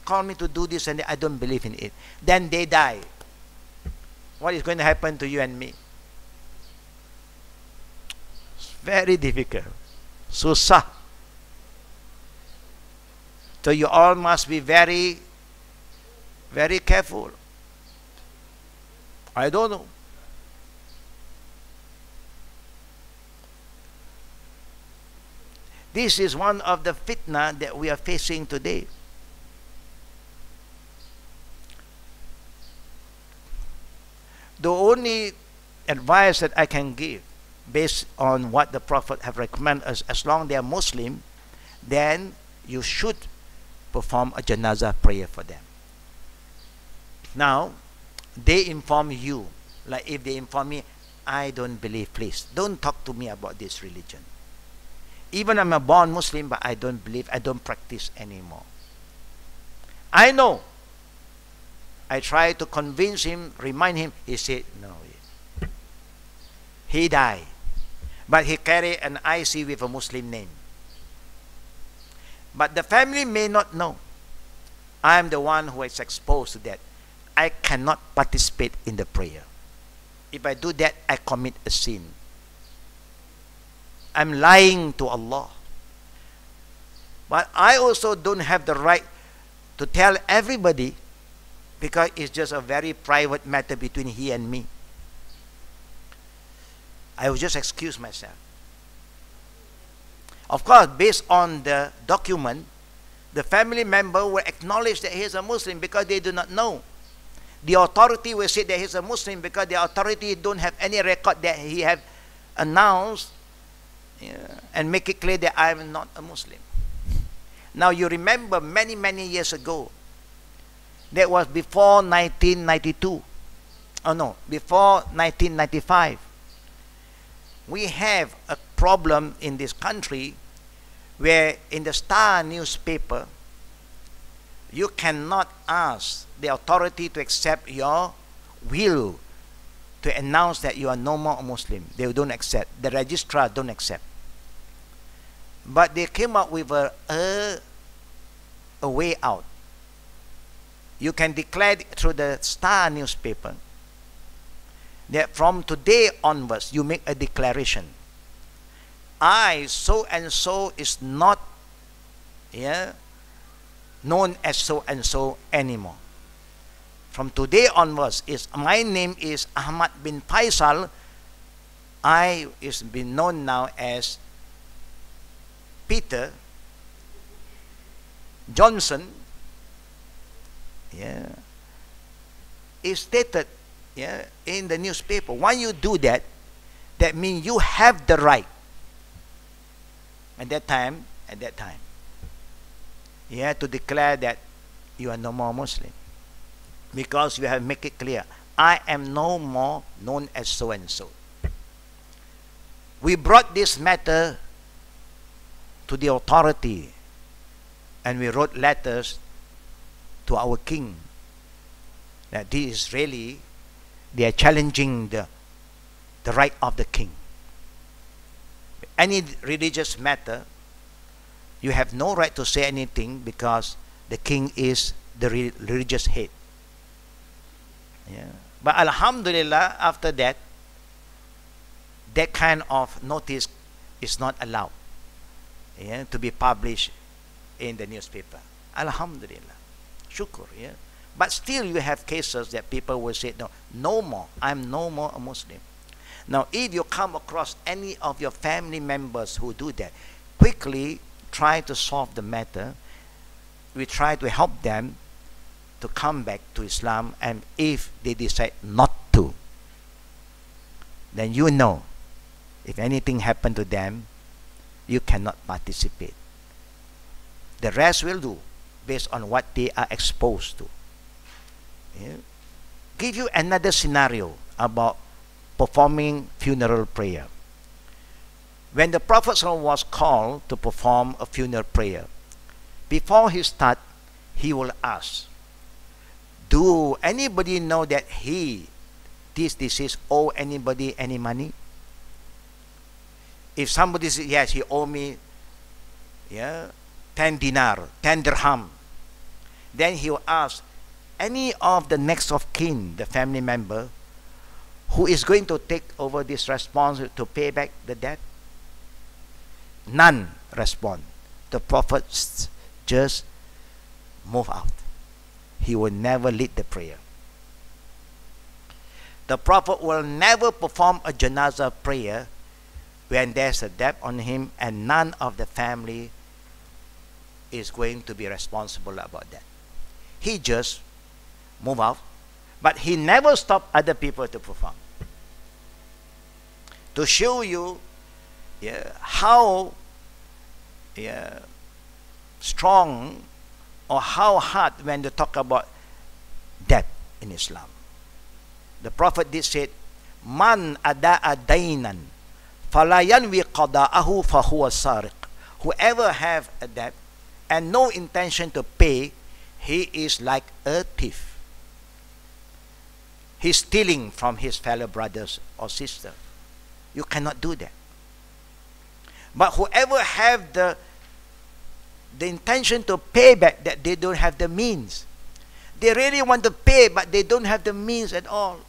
call me to do this and I don't believe in it. Then they die. What is going to happen to you and me? It's very difficult. Susah. So you all must be very, very careful. I don't know. This is one of the fitna that we are facing today. The only advice that I can give, based on what the Prophet have recommended us, as long as they are Muslim, then you should perform a janazah prayer for them. Now, they inform you, like if they inform me, I don't believe, please, don't talk to me about this religion. Even I'm a born Muslim, but I don't believe, I don't practice anymore. I know. I tried to convince him, remind him. He said, no. He died. But he carried an IC with a Muslim name. But the family may not know. I am the one who is exposed to that. I cannot participate in the prayer. If I do that, I commit a sin. I'm lying to Allah. But I also don't have the right to tell everybody, because it's just a very private matter between he and me. I will just excuse myself. Of course, based on the document, the family member will acknowledge that he is a Muslim because they do not know. The authority will say that he is a Muslim because the authority don't have any record that he have announced, and make it clear that I am not a Muslim. Now you remember many years ago, that was before 1992. Oh no, before 1995. We have a problem in this country where in the Star newspaper, you cannot ask the authority to accept your will to announce that you are no more a Muslim. They don't accept. The registrar don't accept. But they came up with a way out. You can declare through the Star newspaper that from today onwards you make a declaration. I, so and so, is not known as so and so anymore. From today onwards, my name is Ahmad bin Faisal. I is been known now as Peter Johnson. Is stated in the newspaper. When you do that, that means you have the right at that time, to declare that you are no more Muslim, because you have make it clear, I am no more known as so and so. We brought this matter to the authority, and we wrote letters to our king that this is really, they are challenging the right of the king. Any religious matter, you have no right to say anything because the king is the religious head. But Alhamdulillah, after that, that kind of notice is not allowed to be published in the newspaper. Alhamdulillah. Shukr. But still you have cases that people will say, no more, I'm no more a Muslim. Now, if you come across any of your family members who do that, quickly try to solve the matter. We try to help them to come back to Islam, and if they decide not to, then you know, if anything happened to them, you cannot participate. The rest will do, based on what they are exposed to. Give you another scenario about performing funeral prayer. When the Prophet ﷺ was called to perform a funeral prayer, before he start, he will ask, do anybody know that this deceased owe anybody any money? If somebody says, yes, he owe me 10 dinar, 10 dirham, then he will ask, any of the next of kin, the family member, who is going to take over this responsibility to pay back the debt? None respond. The Prophet just move out. He will never lead the prayer. The Prophet will never perform a janazah prayer when there's a debt on him and none of the family is going to be responsible about that. He just move out, but he never stopped other people to perform. To show you how strong or how hard when they talk about debt in Islam. The Prophet did say, Man ada'a daynan fala yanwi qada'ahu fahuwa sariq. Whoever have a debt and no intention to pay, he is like a thief. He's stealing from his fellow brothers or sisters. You cannot do that. But whoever have the intention to pay back, that they don't have the means. They really want to pay, but they don't have the means at all.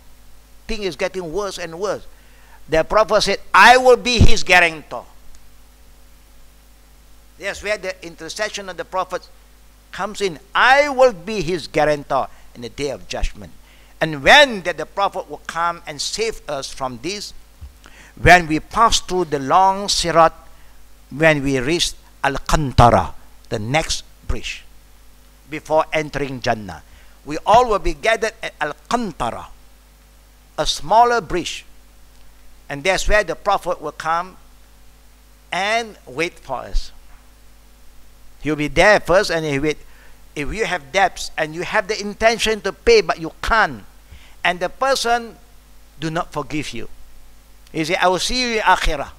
Thing is getting worse and worse. The Prophet said, I will be his guarantor. That's where the intercession of the Prophet comes in. I will be his guarantor in the day of judgment. And when that the Prophet will come and save us from this, when we pass through the long sirat when we reach Al-Qantara, the next bridge, before entering Jannah. We all will be gathered at Al-Qantara, a smaller bridge. And that's where the Prophet will come and wait for us. He'll be there first and he'll wait. If you have debts and you have the intention to pay but you can't, and the person do not forgive you, he say, I will see you in Akhirah.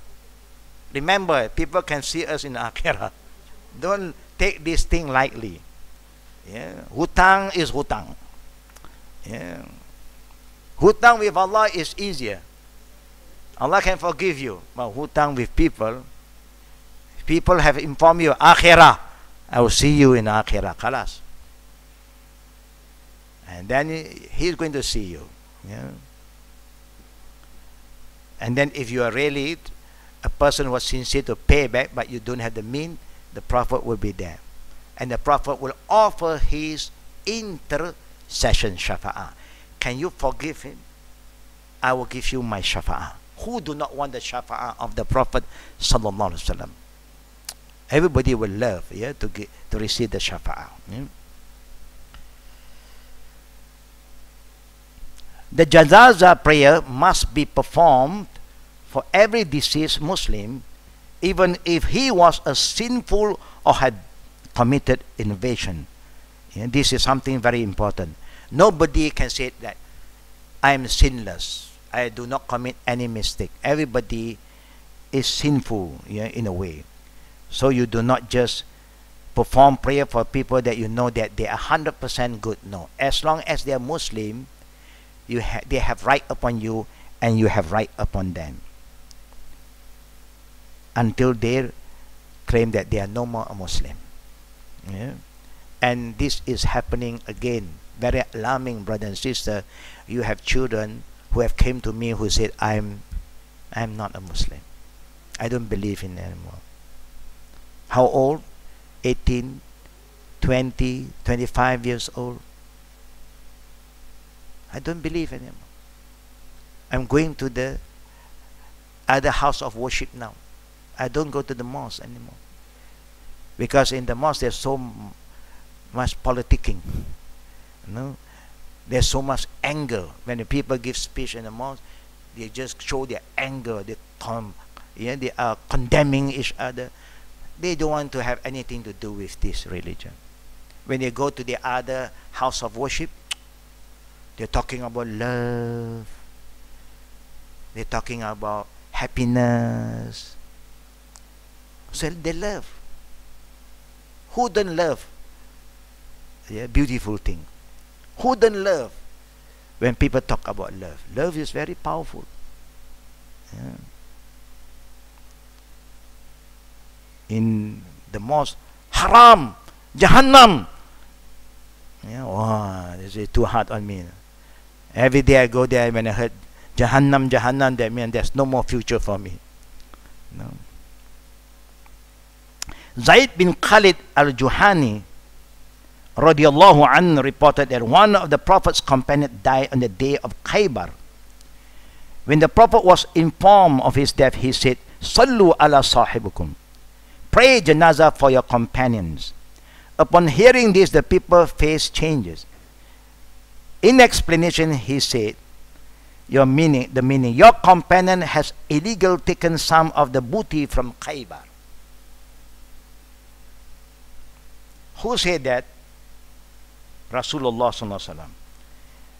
Remember, people can see us in Akhirah. Don't take this thing lightly. Yeah. Hutang is hutang. Yeah. Hutang with Allah is easier. Allah can forgive you. But hutang with people, people have informed you, Akhirah, I will see you in Akhirah. Khalas. And then he's going to see you. Yeah. And then if you are really a person who was sincere to pay back, but you don't have the means, the Prophet will be there. And the Prophet will offer his intercession, shafa'ah. Can you forgive him? I will give you my shafa'ah. Who do not want the shafa'ah of the Prophet sallallahu alaihi wasallam? Everybody will love, yeah, to receive the shafa'ah. Yeah? The janazah prayer must be performed for every deceased Muslim, even if he was a sinful or had committed innovation. Yeah, this is something very important. Nobody can say that I am sinless, I do not commit any mistake. Everybody is sinful, yeah, in a way. So you do not just perform prayer for people that you know that they are 100% good. No, as long as they are Muslim, they have right upon you and you have right upon them, until they claim that they are no more a Muslim. Yeah? And this is happening again. Very alarming, brother and sister. You have children who have came to me who said, I'm not a Muslim. I don't believe in anymore. How old? 18, 20, 25 years old. I don't believe anymore. I'm going to the other house of worship now. I don't go to the mosque anymore. Because in the mosque there's so much politicking. You know? There's so much anger. When the people give speech in the mosque, they just show their anger. They are condemning each other. They don't want to have anything to do with this religion. When they go to the other house of worship, they're talking about love. They're talking about happiness. So they love. Who don't love? Yeah, beautiful thing. Who don't love when people talk about love? Love is very powerful. Yeah. In the mosque, haram, Jahannam. Yeah, wow, this is too hard on me. Every day I go there, when I heard Jahannam, Jahannam, that means there's no more future for me. No. Zaid bin Khalid al-Juhani radiyallahu anhu reported that one of the Prophet's companions died on the day of Khaybar. When the Prophet was informed of his death, he said, Sallu ala sahibukum. Pray janazah for your companions. Upon hearing this, the people faced changes. In explanation, he said, your meaning, your companion has illegally taken some of the booty from Khaybar. Who said that? Rasulullah sallallahu alaihi wasallam.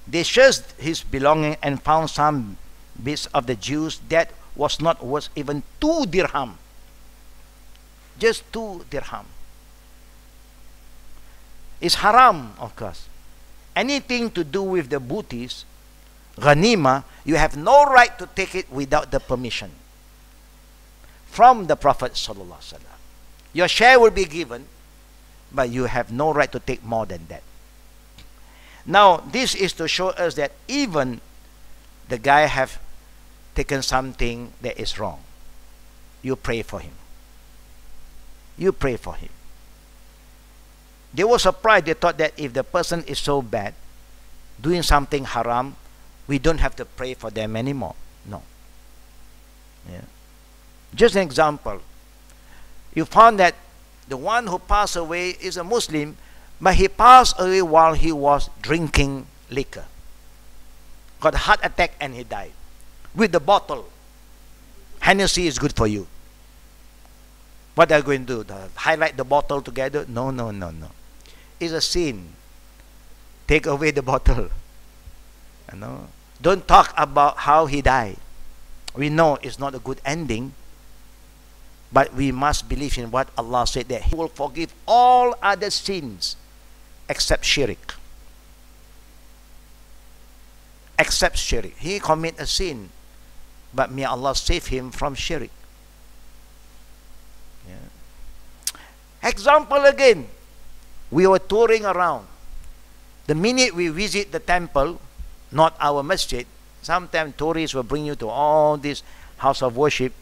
They searched his belonging and found some bits of the Jews that was not worth even 2 dirham. Just 2 dirham. It's haram, of course. Anything to do with the booties, ghanima, you have no right to take it without the permission from the Prophet sallallahu alaihi wasallam. Your share will be given, but you have no right to take more than that. Now, this is to show us that even the guy have taken something that is wrong, you pray for him. You pray for him. They were surprised. They thought that if the person is so bad, doing something haram, we don't have to pray for them anymore. No. Yeah. Just an example. You found that the one who passed away is a Muslim, but he passed away while he was drinking liquor. Got a heart attack and he died. With the bottle. Hennessy is good for you. What are you going to do? Highlight the bottle together? No, no, no, no. It's a sin. Take away the bottle. You know? Don't talk about how he died. We know it's not a good ending, but we must believe in what Allah said, that He will forgive all other sins except shirk. Except shirk. He commit a sin, but may Allah save him from shirk. Yeah. Example again. We were touring around. The minute we visit the temple, not our masjid, sometimes tourists will bring you to all this house of worship.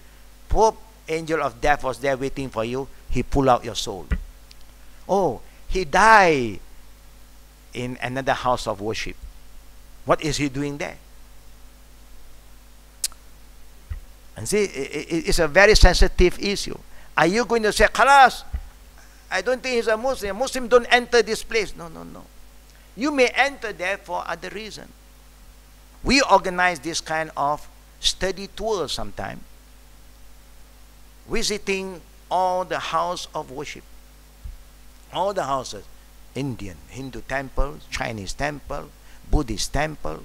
Poor angel of death was there waiting for you. He pulled out your soul. Oh, he died in another house of worship. What is he doing there? And see, it's a very sensitive issue. Are you going to say, Khalas, I don't think he's a Muslim. Muslim don't enter this place. No, no, no. You may enter there for other reasons. We organize this kind of study tours sometimes, visiting all the house of worship, all the houses, Indian, Hindu temple, Chinese temple, Buddhist temple,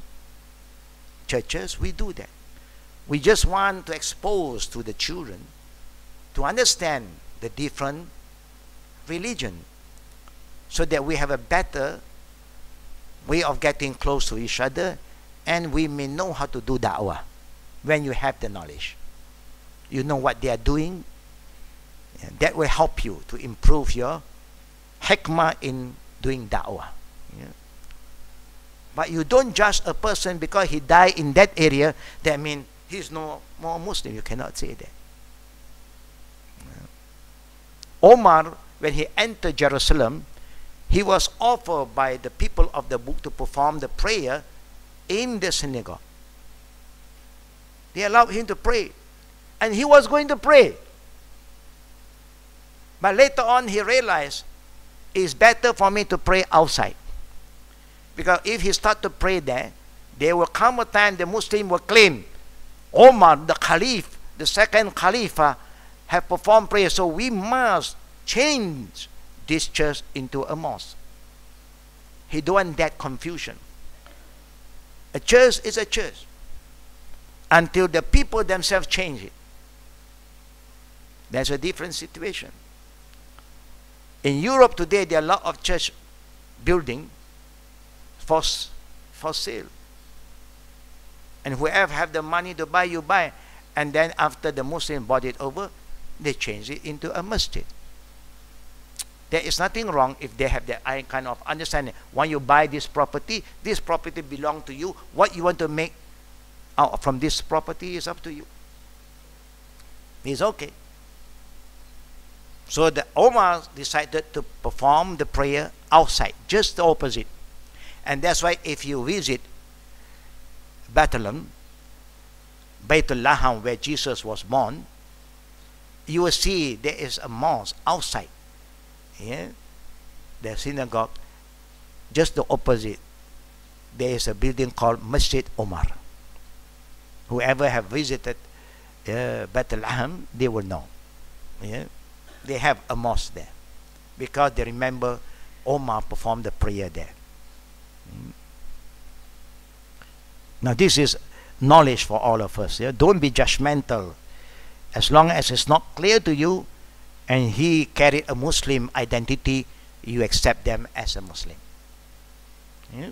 churches. We do that. We just want to expose to the children to understand the different religion, so that we have a better way of getting close to each other, and we may know how to do da'wah when you have the knowledge. You know what they are doing. And that will help you to improve your hikmah in doing da'wah. Yeah. But you don't judge a person because he died in that area. That means he's no more Muslim. You cannot say that. Yeah. Omar, when he entered Jerusalem, he was offered by the people of the book to perform the prayer in the synagogue. They allowed him to pray. And he was going to pray. But later on he realized it's better for me to pray outside. Because if he starts to pray there, there will come a time the Muslim will claim, Omar, the Caliph, the second Khalifa, have performed prayer. So we must change this church into a mosque. He don't want that confusion. A church is a church until the people themselves change it. That's a different situation. In Europe today, there are a lot of church building for sale. And whoever have the money to buy, you buy. And then after the Muslim bought it over, they change it into a masjid. There is nothing wrong if they have that kind of understanding. When you buy this property belongs to you. What you want to make out from this property is up to you. It's okay. So the Omar decided to perform the prayer outside, just the opposite. And that's why if you visit Bethlehem, Baitul Laham, where Jesus was born, you will see there is a mosque outside. Yeah? The synagogue, just the opposite. There is a building called Masjid Omar. Whoever have visited Bethlehem, they will know. Yeah? They have a mosque there because they remember Omar performed the prayer there. Now this is knowledge for all of us. Yeah? Don't be judgmental. As long as it's not clear to you and he carried a Muslim identity, you accept them as a Muslim. Yeah?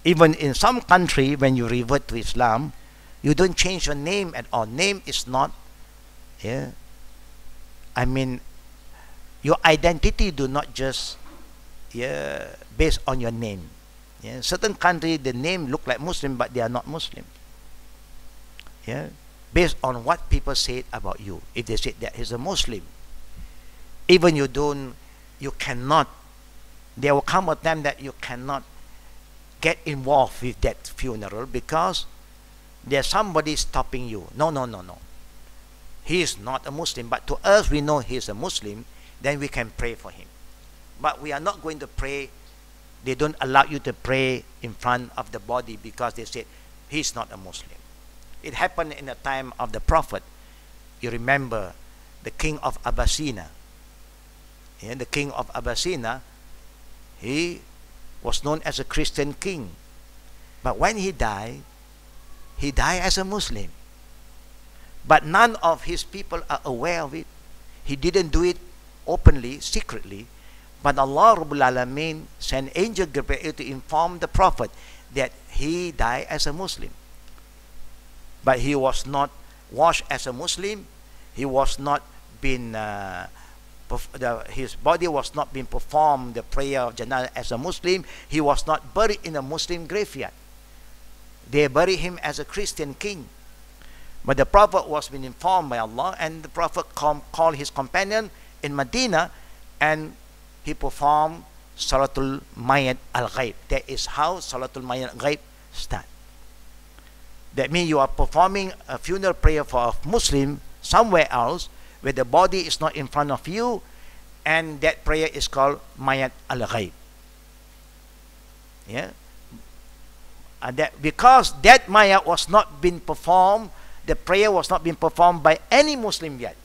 Even in some country, when you revert to Islam, you don't change your name at all. Name is not, yeah. I mean, your identity do not just, yeah, based on your name. Yeah, certain country the name look like Muslim, but they are not Muslim. Yeah, based on what people say about you. If they say that he's a Muslim, even you cannot. There will come a time that you cannot get involved with that funeral because there's somebody stopping you. No, no, no, no. he is not a Muslim, but to us we know he is a Muslim, then we can pray for him. But we are not going to pray. They don't allow you to pray in front of the body because they said he is not a Muslim. It happened in the time of the Prophet. You remember the king of Abyssinia. Yeah, the king of Abyssinia, he was known as a Christian king. But when he died as a Muslim. But none of his people are aware of it. He didn't do it openly, secretly. But Allah Rabbul Alameen sent angel Gabriel to inform the Prophet that he died as a Muslim. But he was not washed as a Muslim. He was not been his body was not being performed the prayer of Janazah as a Muslim. He was not buried in a Muslim graveyard. They buried him as a Christian king. But the Prophet was being informed by Allah, and the Prophet called his companion in Medina, and he performed Salatul Mayyat al-Ghaib. That is how Salatul Mayyat al-Ghaib starts. That means you are performing a funeral prayer for a Muslim somewhere else, where the body is not in front of you, and that prayer is called Mayyat al-Ghaib. Yeah? And that, because that Mayyat was not being performed, the prayer was not being performed by any Muslim yet.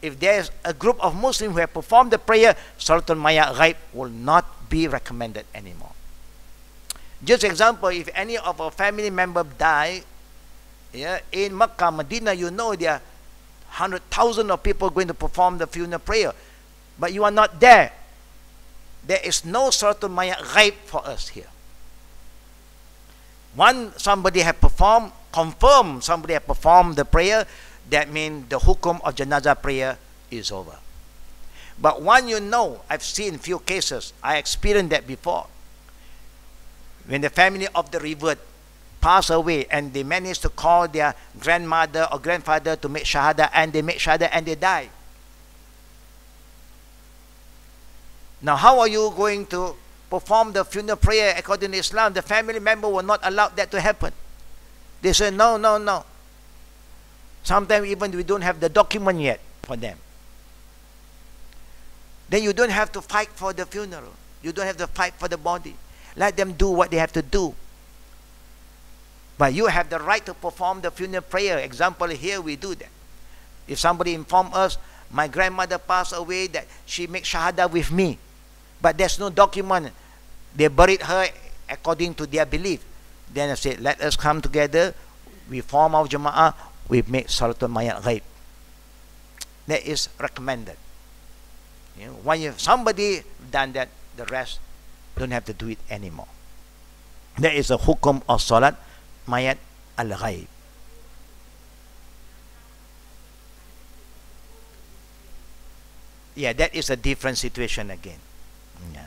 If there's a group of Muslims who have performed the prayer, Salatul Mayyat Ghaib will not be recommended anymore. Just example, if any of our family member die, yeah, in Makkah, Medina, you know there are 100,000 of people going to perform the funeral prayer, but you are not there. There is no Salatul Mayyat Ghaib for us here. Once somebody have performed, confirm somebody have performed the prayer, that means the hukum of janazah prayer is over. But when you know, I've seen few cases, I experienced that before. When the family of the revert pass away and they manage to call their grandmother or grandfather to make shahada, and they make shahada and they die. Now how are you going to perform the funeral prayer according to Islam? The family member will not allow that to happen. They say, no, no, no. Sometimes even we don't have the document yet for them. Then you don't have to fight for the funeral. You don't have to fight for the body. Let them do what they have to do. But you have the right to perform the funeral prayer. Example, here we do that. If somebody inform us, my grandmother passed away, that she makes shahada with me, but there's no document, they buried her according to their belief, then I say, let us come together, we form our jama'ah, we make Salatul Mayyat Ghaib. That is recommended. You know, when somebody done that, the rest don't have to do it anymore. That is a hukum of Salat Mayyat al-Ghaib. Yeah, that is a different situation again. Yeah.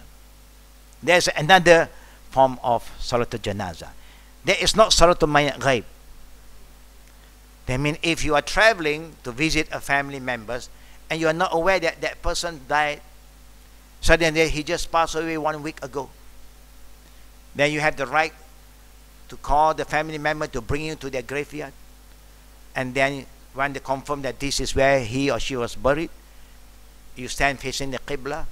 There's another form of Salatul Janazah. There is not Salatul Mayyat Ghaib. That means if you are traveling to visit a family members and you are not aware that that person died, suddenly he just passed away 1 week ago, then you have the right to call the family member to bring you to their graveyard, and then when they confirm that this is where he or she was buried, you stand facing the Qibla,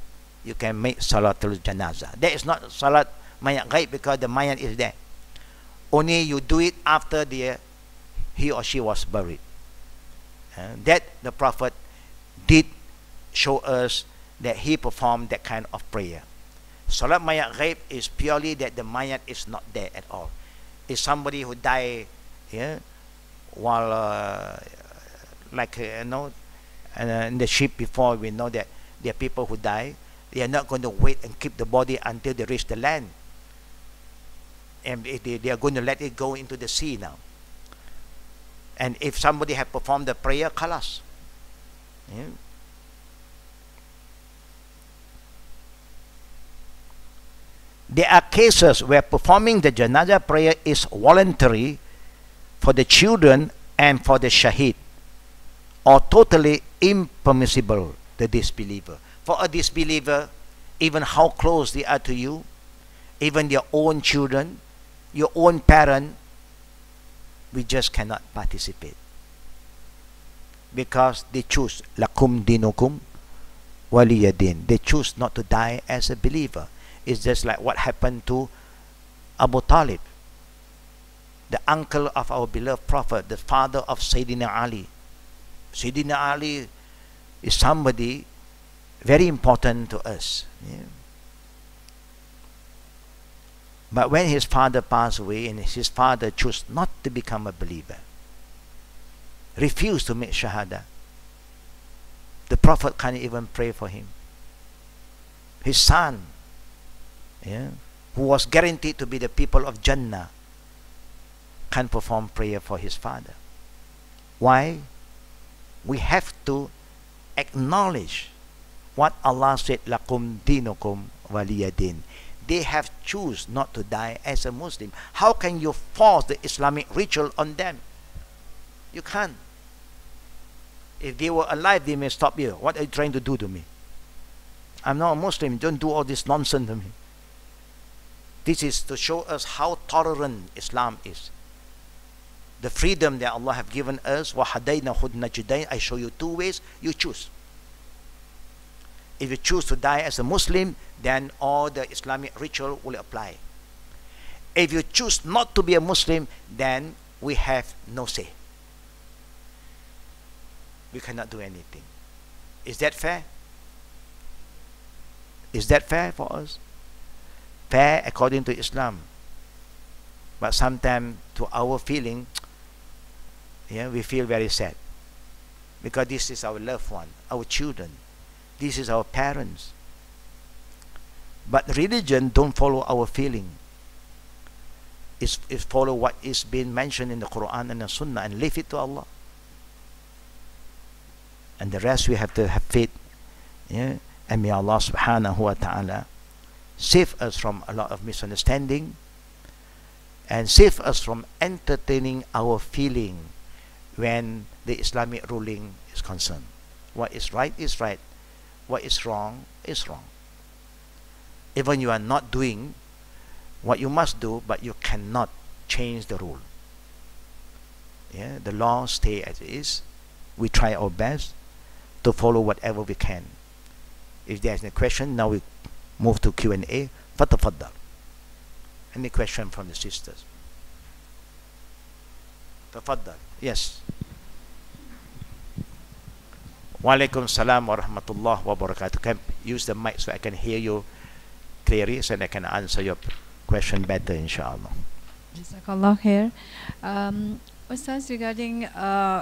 you can make Salatul Janazah. That is not Salat Mayyat Ghaib because the Mayyat is there. Only you do it after he or she was buried. That the Prophet did show us that he performed that kind of prayer. Salat Mayyat Ghaib is purely that the Mayyat is not there at all. It's somebody who died while in the ship before, we know that there are people who die. They are not going to wait and keep the body until they reach the land. And they are going to let it go into the sea now. And if somebody have performed the prayer, khalas. Yeah. There are cases where performing the janazah prayer is voluntary for the children and for the shaheed, or totally impermissible, the disbeliever. For a disbeliever, even how close they are to you, even their own children, your own parent, we just cannot participate. because they choose lakum dinukum waliyadin. They choose not to die as a believer. It's just like what happened to Abu Talib, the uncle of our beloved Prophet, the father of Sayyidina Ali. Sayyidina Ali is somebody very important to us. Yeah. But when his father passed away and his father chose not to become a believer, refused to make shahada, the Prophet can't even pray for him. His son, yeah, who was guaranteed to be the people of Jannah, can't perform prayer for his father. Why? We have to acknowledge what Allah said, lakum dinukum waliyadin. They have choose not to die as a Muslim. How can you force the Islamic ritual on them? You can't. If they were alive, they may stop you. What are you trying to do to me? I'm not a Muslim. Don't do all this nonsense to me. This is to show us how tolerant Islam is. The freedom that Allah have given us, وَحَدَيْنَا خُدْ نَجْدَيْنَ, I show you two ways, you choose. If you choose to die as a Muslim, then all the Islamic ritual will apply. If you choose not to be a Muslim, then we have no say. We cannot do anything. Is that fair? Is that fair for us? Fair according to Islam. But sometimes to our feeling, yeah, we feel very sad. Because this is our loved one, our children. This is our parents. But religion don't follow our feeling. It follow what is being mentioned in the Quran and the Sunnah, and leave it to Allah. And the rest we have to have faith. Yeah? And may Allah subhanahu wa ta'ala save us from a lot of misunderstanding and save us from entertaining our feeling when the Islamic ruling is concerned. What is right is right. What is wrong is wrong. Even you are not doing what you must do, but you cannot change the rule. Yeah, the law stay as it is. We try our best to follow whatever we can. If there's any question, now we move to Q&A. Fatafaddal. Any question from the sisters? Tafaddal. Yes. Walaikum salam wa rahmatullah wa barakatuh. Can use the mic so I can hear you clearly, so I can answer your question better, inshallah. Jazakallah khair. Ustaz, regarding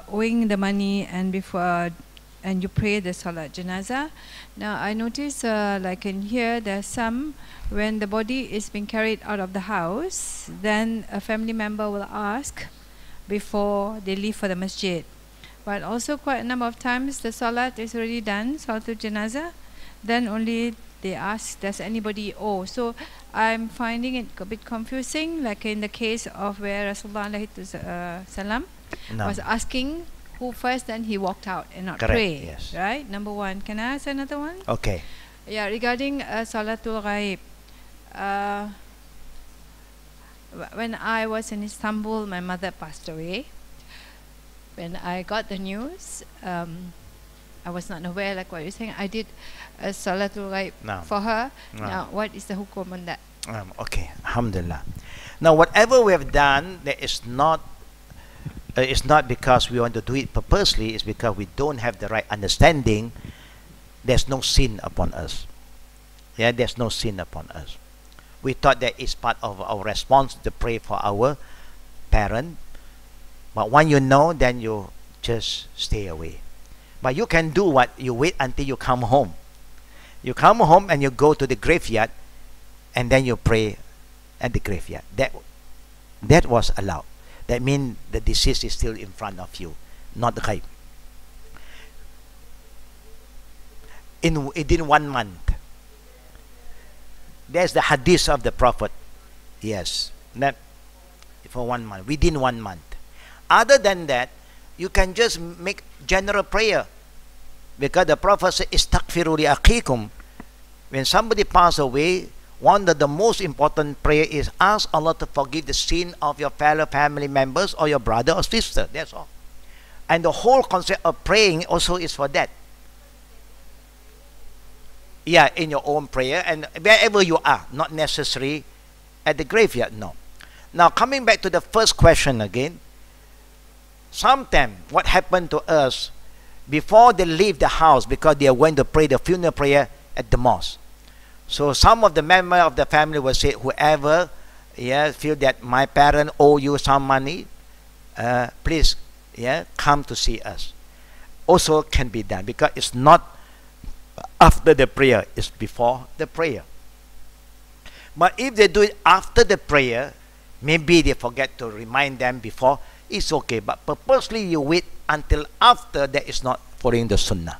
owing the money and before and you pray the salat janazah. Now I notice like in here there's some, when the body is being carried out of the house, then a family member will ask before they leave for the masjid. But also quite a number of times the salat is already done, salatul janazah, then only they ask, does anybody owe? So I'm finding it a bit confusing, like in the case of where Rasulullah ﷺ was asking who first, then he walked out and not Correct, pray. yes. Right? Number one. Can I ask another one? Okay. Yeah, regarding Salatul Ghaib. When I was in Istanbul, my mother passed away. When I got the news, I was not aware, like what you're saying. I did a Salatul Ghaib for her. Now, what is the hukum on that? Okay, alhamdulillah. Now, whatever we have done, that is not it's not because we want to do it purposely. It's because we don't have the right understanding. There's no sin upon us. Yeah, there's no sin upon us. We thought that it's part of our response to pray for our parent. But when you know, then you just stay away. But you can do what? You wait until you come home. You come home and you go to the graveyard, and then you pray at the graveyard. That was allowed. That means the deceased is still in front of you, not the ghaib. Within 1 month. There's the hadith of the Prophet. Yes, that for 1 month, within 1 month. Other than that, you can just make general prayer. Because the Prophet said, Istaghfiru li akhikum. When somebody passes away, one of the most important prayer is ask Allah to forgive the sin of your fellow family members or your brother or sister. That's all. And the whole concept of praying also is for that. Yeah, in your own prayer and wherever you are, not necessary at the graveyard, no. Now, coming back to the first question again, sometimes what happened to us before they leave the house because they are going to pray the funeral prayer at the mosque. So some of the members of the family will say, whoever feel that my parent owe you some money, please come to see us. Also can be done because it's not after the prayer, it's before the prayer. But if they do it after the prayer, maybe they forget to remind them before, it's okay. But purposely you wait until after, that is not following the sunnah.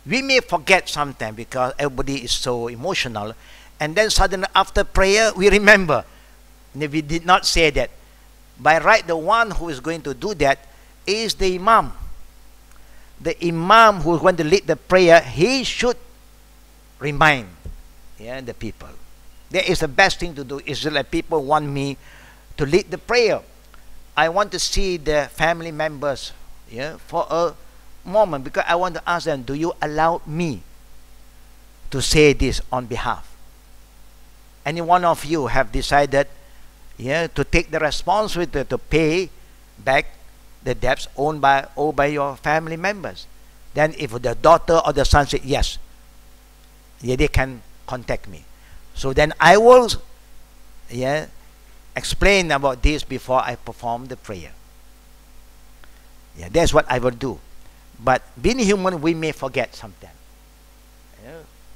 We may forget sometimes because everybody is so emotional, and then suddenly after prayer we remember. We did not say that. By right, the one who is going to do that is the imam. The imam who is going to lead the prayer, he should remind the people. That is the best thing to do. Is like people want me to lead the prayer. I want to see the family members for a moment because I want to ask them, do you allow me to say this on behalf? Any one of you have decided to take the responsibility to pay back the debts owed by your family members? Then if the daughter or the son say yes, they can contact me. So then I will explain about this before I perform the prayer. That's what I will do. But being human, we may forget sometimes.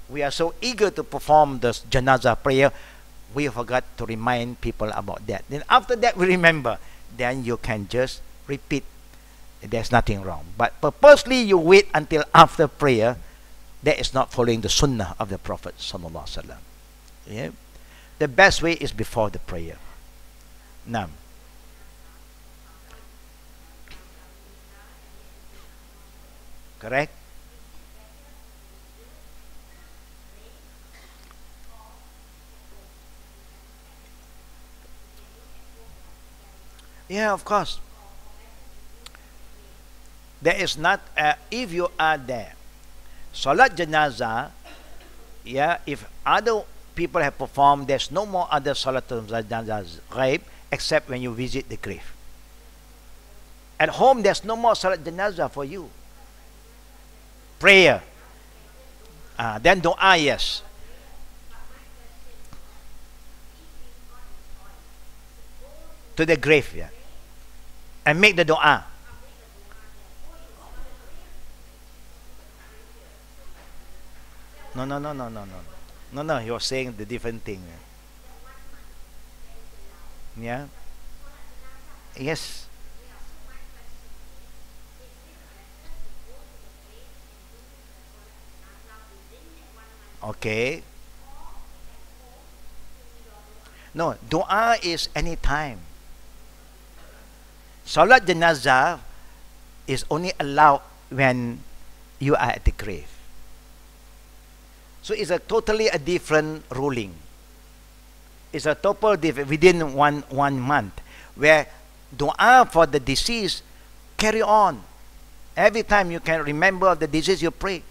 We are so eager to perform the janazah prayer, we forgot to remind people about that. Then after that we remember, then you can just repeat. There's nothing wrong. But purposely you wait until after prayer, that is not following the sunnah of the Prophet sallallahu alaihi wasallam. The best way is before the prayer. Now, correct? Yeah, of course. There is not, if you are there, Salat Janazah, if other people have performed, there's no more other Salat Janazah ghaib except when you visit the grave. At home, there's no more Salat Janazah for you. Prayer. Then dua, yes. To the grave, and make the dua. No, you're saying the different thing. Yeah. Yes. Okay. No, dua is any time. Salat Janazah is only allowed when you are at the grave. So it's a totally a different ruling. It's a total different within one month, where dua for the deceased carry on. Every time you can remember of the deceased, you pray.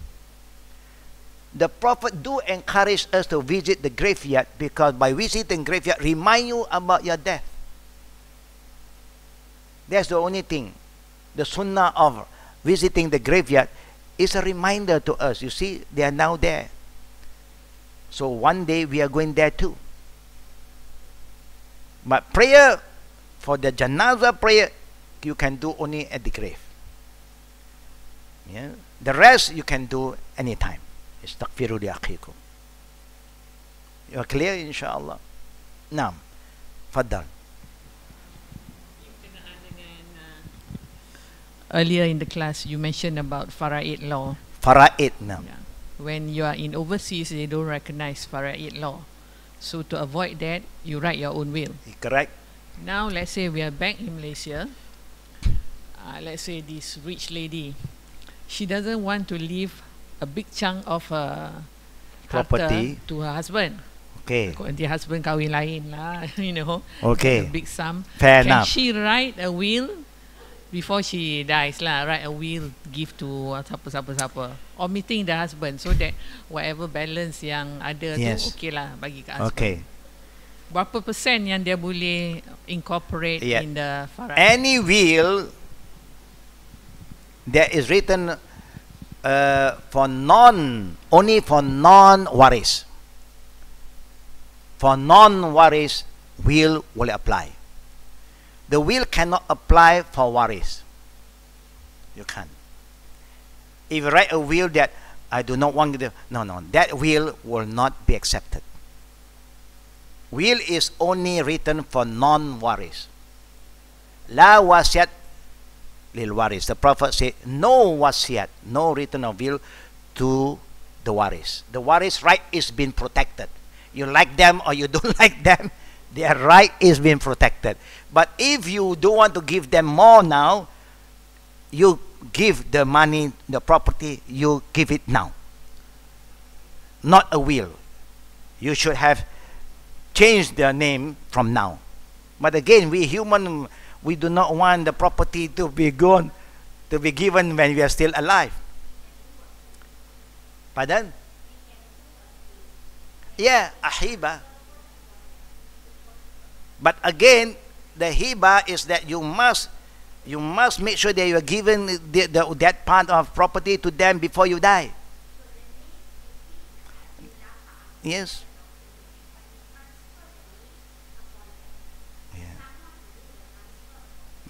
The Prophet do encourage us to visit the graveyard because by visiting graveyard remind you about your death. That's the only thing. The sunnah of visiting the graveyard is a reminder to us. You see, they are now there. So one day we are going there too. But prayer, for the janazah prayer, you can do only at the grave. The rest you can do anytime. Istaghfiru li akhikum. You are clear, inshallah? Naam. Faddal. Earlier in the class, you mentioned about Fara'id law. Fara'id, naam. When you are in overseas, they don't recognize Fara'id law. So to avoid that, you write your own will. Correct. Now, let's say we are back in Malaysia. Let's say this rich lady, she doesn't want to leave a big chunk of her property to her husband. Okay. Nanti husband kahwin lain lah, Okay. a big sum. Fair Can enough. she write a will before she dies lah, write a will, give to siapa. Or meeting the husband, so that whatever balance yang ada Yes. tu okay lah bagi kat husband. Okay. Berapa persen yang dia boleh incorporate Yeah. in the farad? Any will that is written only for non-waris. For non-waris, will apply. The will cannot apply for waris. You can't. If you write a will that I do not want to, no, that will not be accepted. Will is only written for non-waris. La wasiat lil waris. The Prophet said, no wasiat, no written of will to the waris. The waris right is being protected. You like them or you don't like them, their right is being protected. But if you don't want to give them more now, you give the money, the property, you give it now. Not a will. You should have changed their name from now. But again, we human, we do not want the property to be gone, to be given when we are still alive. Pardon? Yeah, a hiba. But again, the hiba is that you must make sure that you are given that part of property to them before you die. Yes.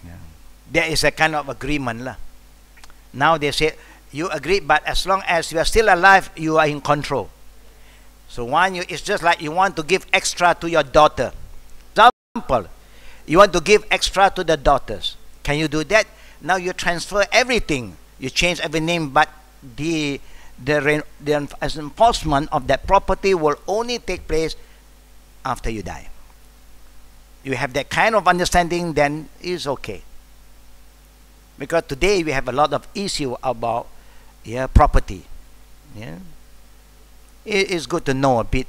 Yeah. There is a kind of agreement lah. Now they say you agree, but as long as you are still alive, you are in control. So it's just like you want to give extra to your daughter. Example, you want to give extra to the daughters. Can you do that? Now you transfer everything. You change every name, but the enforcement of that property will only take place after you die. You have that kind of understanding, then it's okay. Because today we have a lot of issue about property. Yeah, it is good to know a bit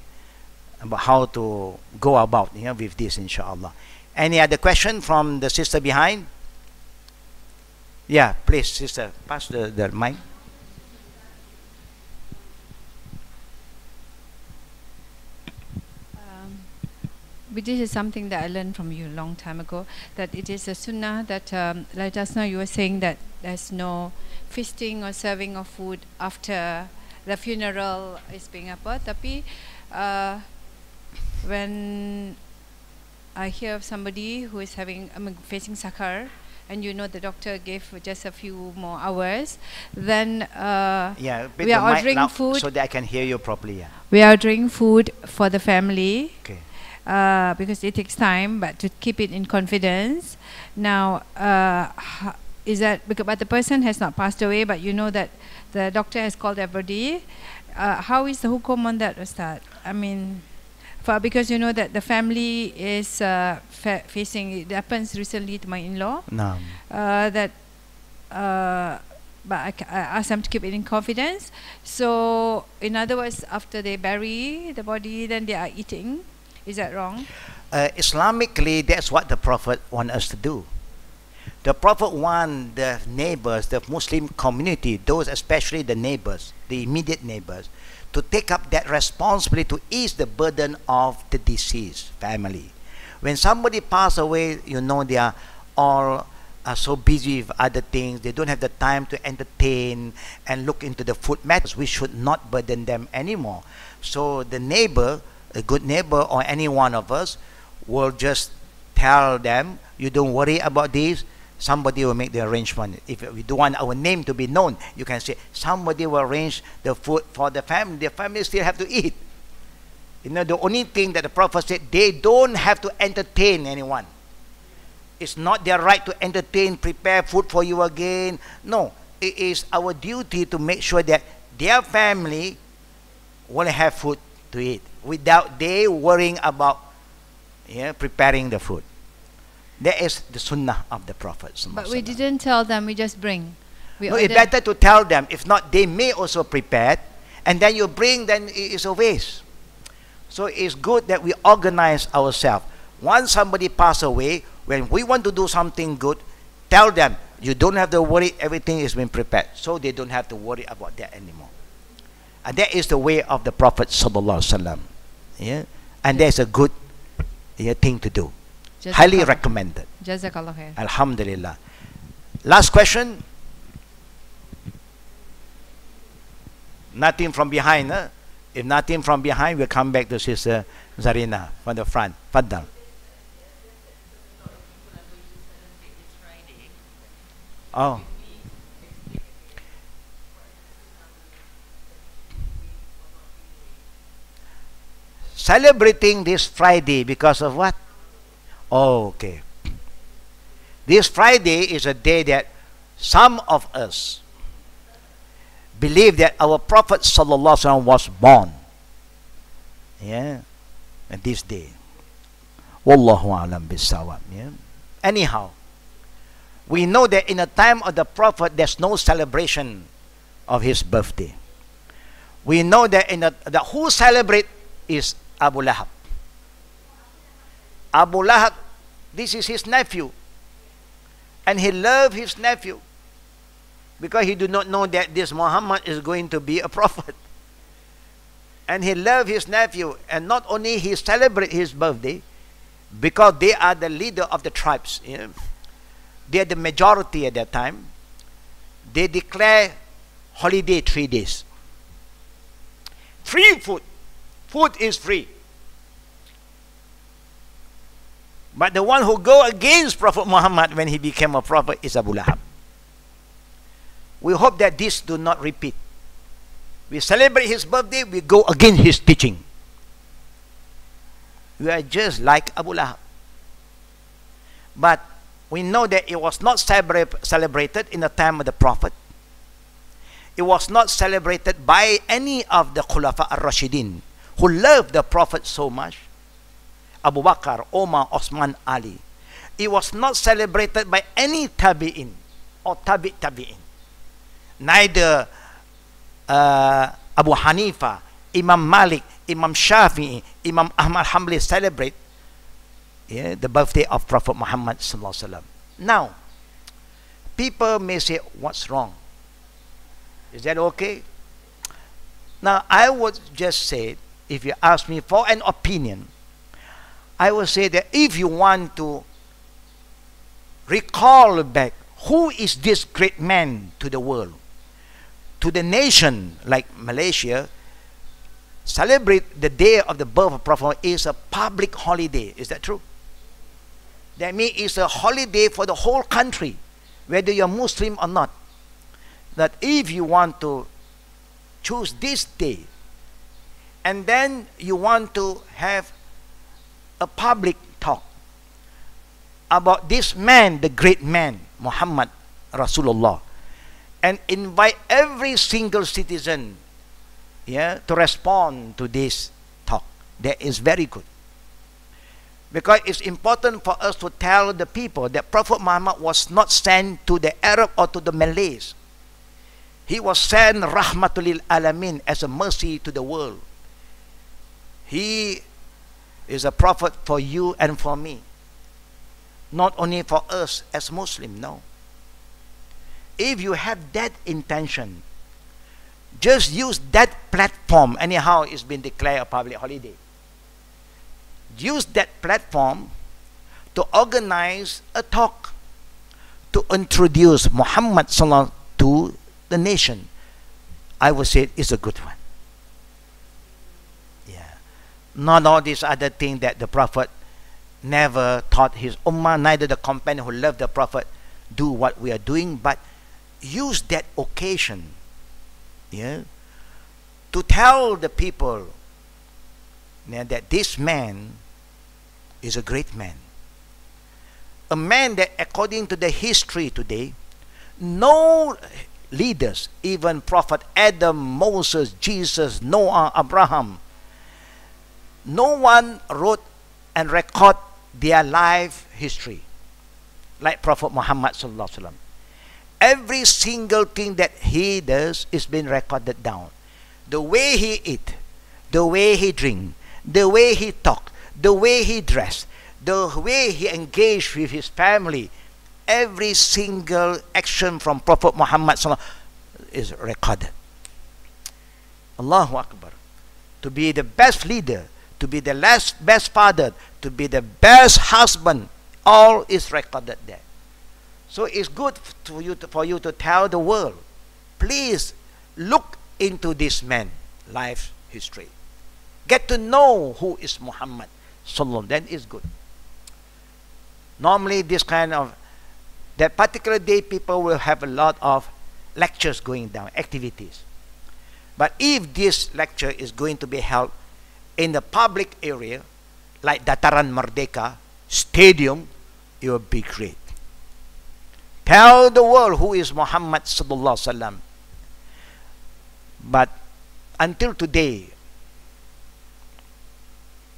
about how to go about with this, inshallah. Any other question from the sister behind? Yeah, please, sister, pass the mic. But this is something that I learned from you a long time ago, that it is a sunnah that, like just now you were saying that there's no feasting or serving of food after the funeral is being apa. Tapi when I hear of somebody who is facing sakar, and you know the doctor gave just a few more hours, then we are ordering food so that I can hear you properly. Yeah. We are ordering food for the family. Okay. Because it takes time, but to keep it in confidence. Now, is that because but the person has not passed away, but you know that the doctor has called everybody? How is the hukum on that, Ustad? I mean, because you know that the family is facing. It happens recently to my in-law. No. But I asked them to keep it in confidence. So, in other words, after they bury the body, then they are eating. Is that wrong? Islamically, that's what the Prophet wants us to do. The Prophet wants the neighbors, the Muslim community, those especially the neighbors, the immediate neighbors, to take up that responsibility to ease the burden of the deceased family. When somebody passes away, you know, they are all so busy with other things. They don't have the time to entertain and look into the food matters. We should not burden them anymore. So the neighbor, a good neighbor or any one of us, will just tell them, you don't worry about this, somebody will make the arrangement. If we don't want our name to be known, you can say somebody will arrange the food for the family still have to eat. You know, the only thing that the Prophet said, they don't have to entertain anyone. It's not their right to entertain, prepare food for you again. No, it is our duty to make sure that their family will have food to eat without they worrying about preparing the food. That is the sunnah of the Prophet. But we didn't tell them, we just bring. No, it's better to tell them. If not, they may also prepare, and then you bring, then it is a waste. So it's good that we organize ourselves. Once somebody passes away, when we want to do something good, tell them, You don't have to worry, everything is been prepared. So they don't have to worry about that anymore. And that is the way of the Prophet sallallahu alaihi wasallam. Yeah? And that's a good thing to do. Highly recommended. Jazakallah khair. Alhamdulillah. Last question. Nothing from behind. Huh? If nothing from behind, we'll come back to Sister Zarina from the front. Faddal. Oh. Celebrating this Friday because of what? Oh, okay. This Friday is a day that some of us believe that our Prophet sallallahu alaihi wasallam was born. Yeah, at this day. Wallahu alam bisawab. Yeah. Anyhow, we know that in the time of the Prophet, there's no celebration of his birthday. We know that in the who celebrate is Abu Lahab. Abu Lahab, this is his nephew. And he loved his nephew because he did not know that this Muhammad is going to be a prophet. And he loved his nephew. And not only he celebrate his birthday, because they are the leader of the tribes. You know, they are the majority at that time. They declare holiday 3 days. Free food. Food is free. But the one who go against Prophet Muhammad when he became a prophet is Abu Lahab. We hope that this do not repeat. We celebrate his birthday, we go against his teaching. We are just like Abu Lahab. But we know that it was not celebrated in the time of the Prophet. It was not celebrated by any of the Khulafa al-Rashidin who loved the Prophet so much. Abu Bakr, Omar, Osman, Ali. It was not celebrated by any tabi'in or tabi'in. Neither Abu Hanifa, Imam Malik, Imam Shafi'i, Imam Ahmad Hanbali celebrate the birthday of Prophet Muhammad sallallahu alaihi wasallam. Now, people may say, what's wrong? Is that okay? Now, I would just say, if you ask me for an opinion, I will say that if you want to recall back who is this great man to the world, to the nation like Malaysia, celebrate the day of the birth of Prophet is a public holiday. Is that true? That means it's a holiday for the whole country, whether you're Muslim or not. That if you want to choose this day, and then you want to have a public talk about this man, the great man, Muhammad Rasulullah, and invite every single citizen to respond to this talk. That is very good. Because it's important for us to tell the people that Prophet Muhammad was not sent to the Arab or to the Malays. He was sent rahmatul lil alamin, as a mercy to the world. He is a prophet for you and for me. Not only for us as Muslims, no. If you have that intention, just use that platform. Anyhow, it's been declared a public holiday. Use that platform to organize a talk to introduce Muhammad sallallahu to the nation. I would say it's a good one. Not all these other things that the Prophet never taught his ummah, neither the companion who loved the Prophet do what we are doing, but use that occasion to tell the people that this man is a great man. A man that according to the history today, no leaders, even Prophet Adam, Moses, Jesus, Noah, Abraham, no one wrote and record their life history like Prophet Muhammad sallallahu alaihi wasallam. Every single thing that he does is been recorded down. The way he eat, the way he drink, the way he talk, the way he dress, the way he engaged with his family, every single action from Prophet Muhammad is recorded. Allahu Akbar. To be the best leader, to be the best father, to be the best husband, all is recorded there. So it's good for you to tell the world, please look into this man's life history. Get to know who is Muhammad. Then is good. Normally this kind of, that particular day people will have a lot of lectures going down, activities. But if this lecture is going to be held in the public area, like Dataran Merdeka Stadium, it will be great. Tell the world who is Muhammad sallallahu alaihi wasallam. But until today,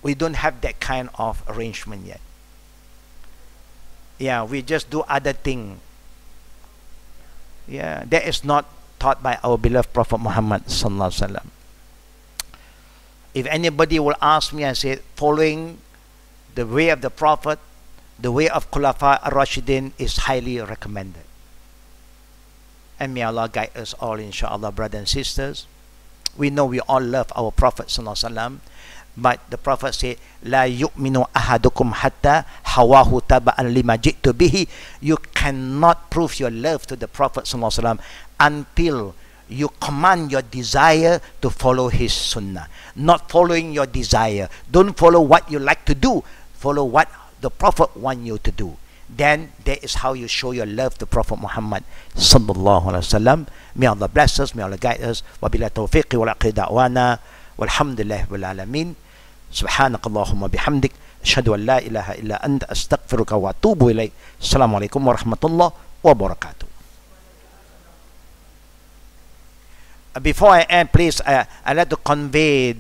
we don't have that kind of arrangement yet. Yeah, we just do other thing. Yeah, that is not taught by our beloved Prophet Muhammad sallallahu alaihi wasallam. If anybody will ask me, I say, following the way of the Prophet, the way of Khulafa ar-Rashidin is highly recommended. And may Allah guide us all, inshallah, brothers and sisters. We know we all love our Prophet sallallahu alaihi wasallam, but the Prophet said, "La yu'minu ahadukum hatta hawahu taba'an lima ji'tu bihi." You cannot prove your love to the Prophet sallallahu alaihi wasallam until you command your desire to follow his sunnah. Not following your desire. Don't follow what you like to do. Follow what the Prophet wants you to do. Then that is how you show your love to Prophet Muhammad sallallahu alaihi wasallam. May Allah bless us, may Allah guide us. Wabillahi tawfiqi wal aqida'wana walhamdulillahi wal alamin. Subhanakallahumma bihamdik. Ashhadu an la ilaha illa anta astaghfiruka wa atubu ilaik. Assalamualaikum warahmatullahi wabarakatuh. Before I end, please, I'd like to convey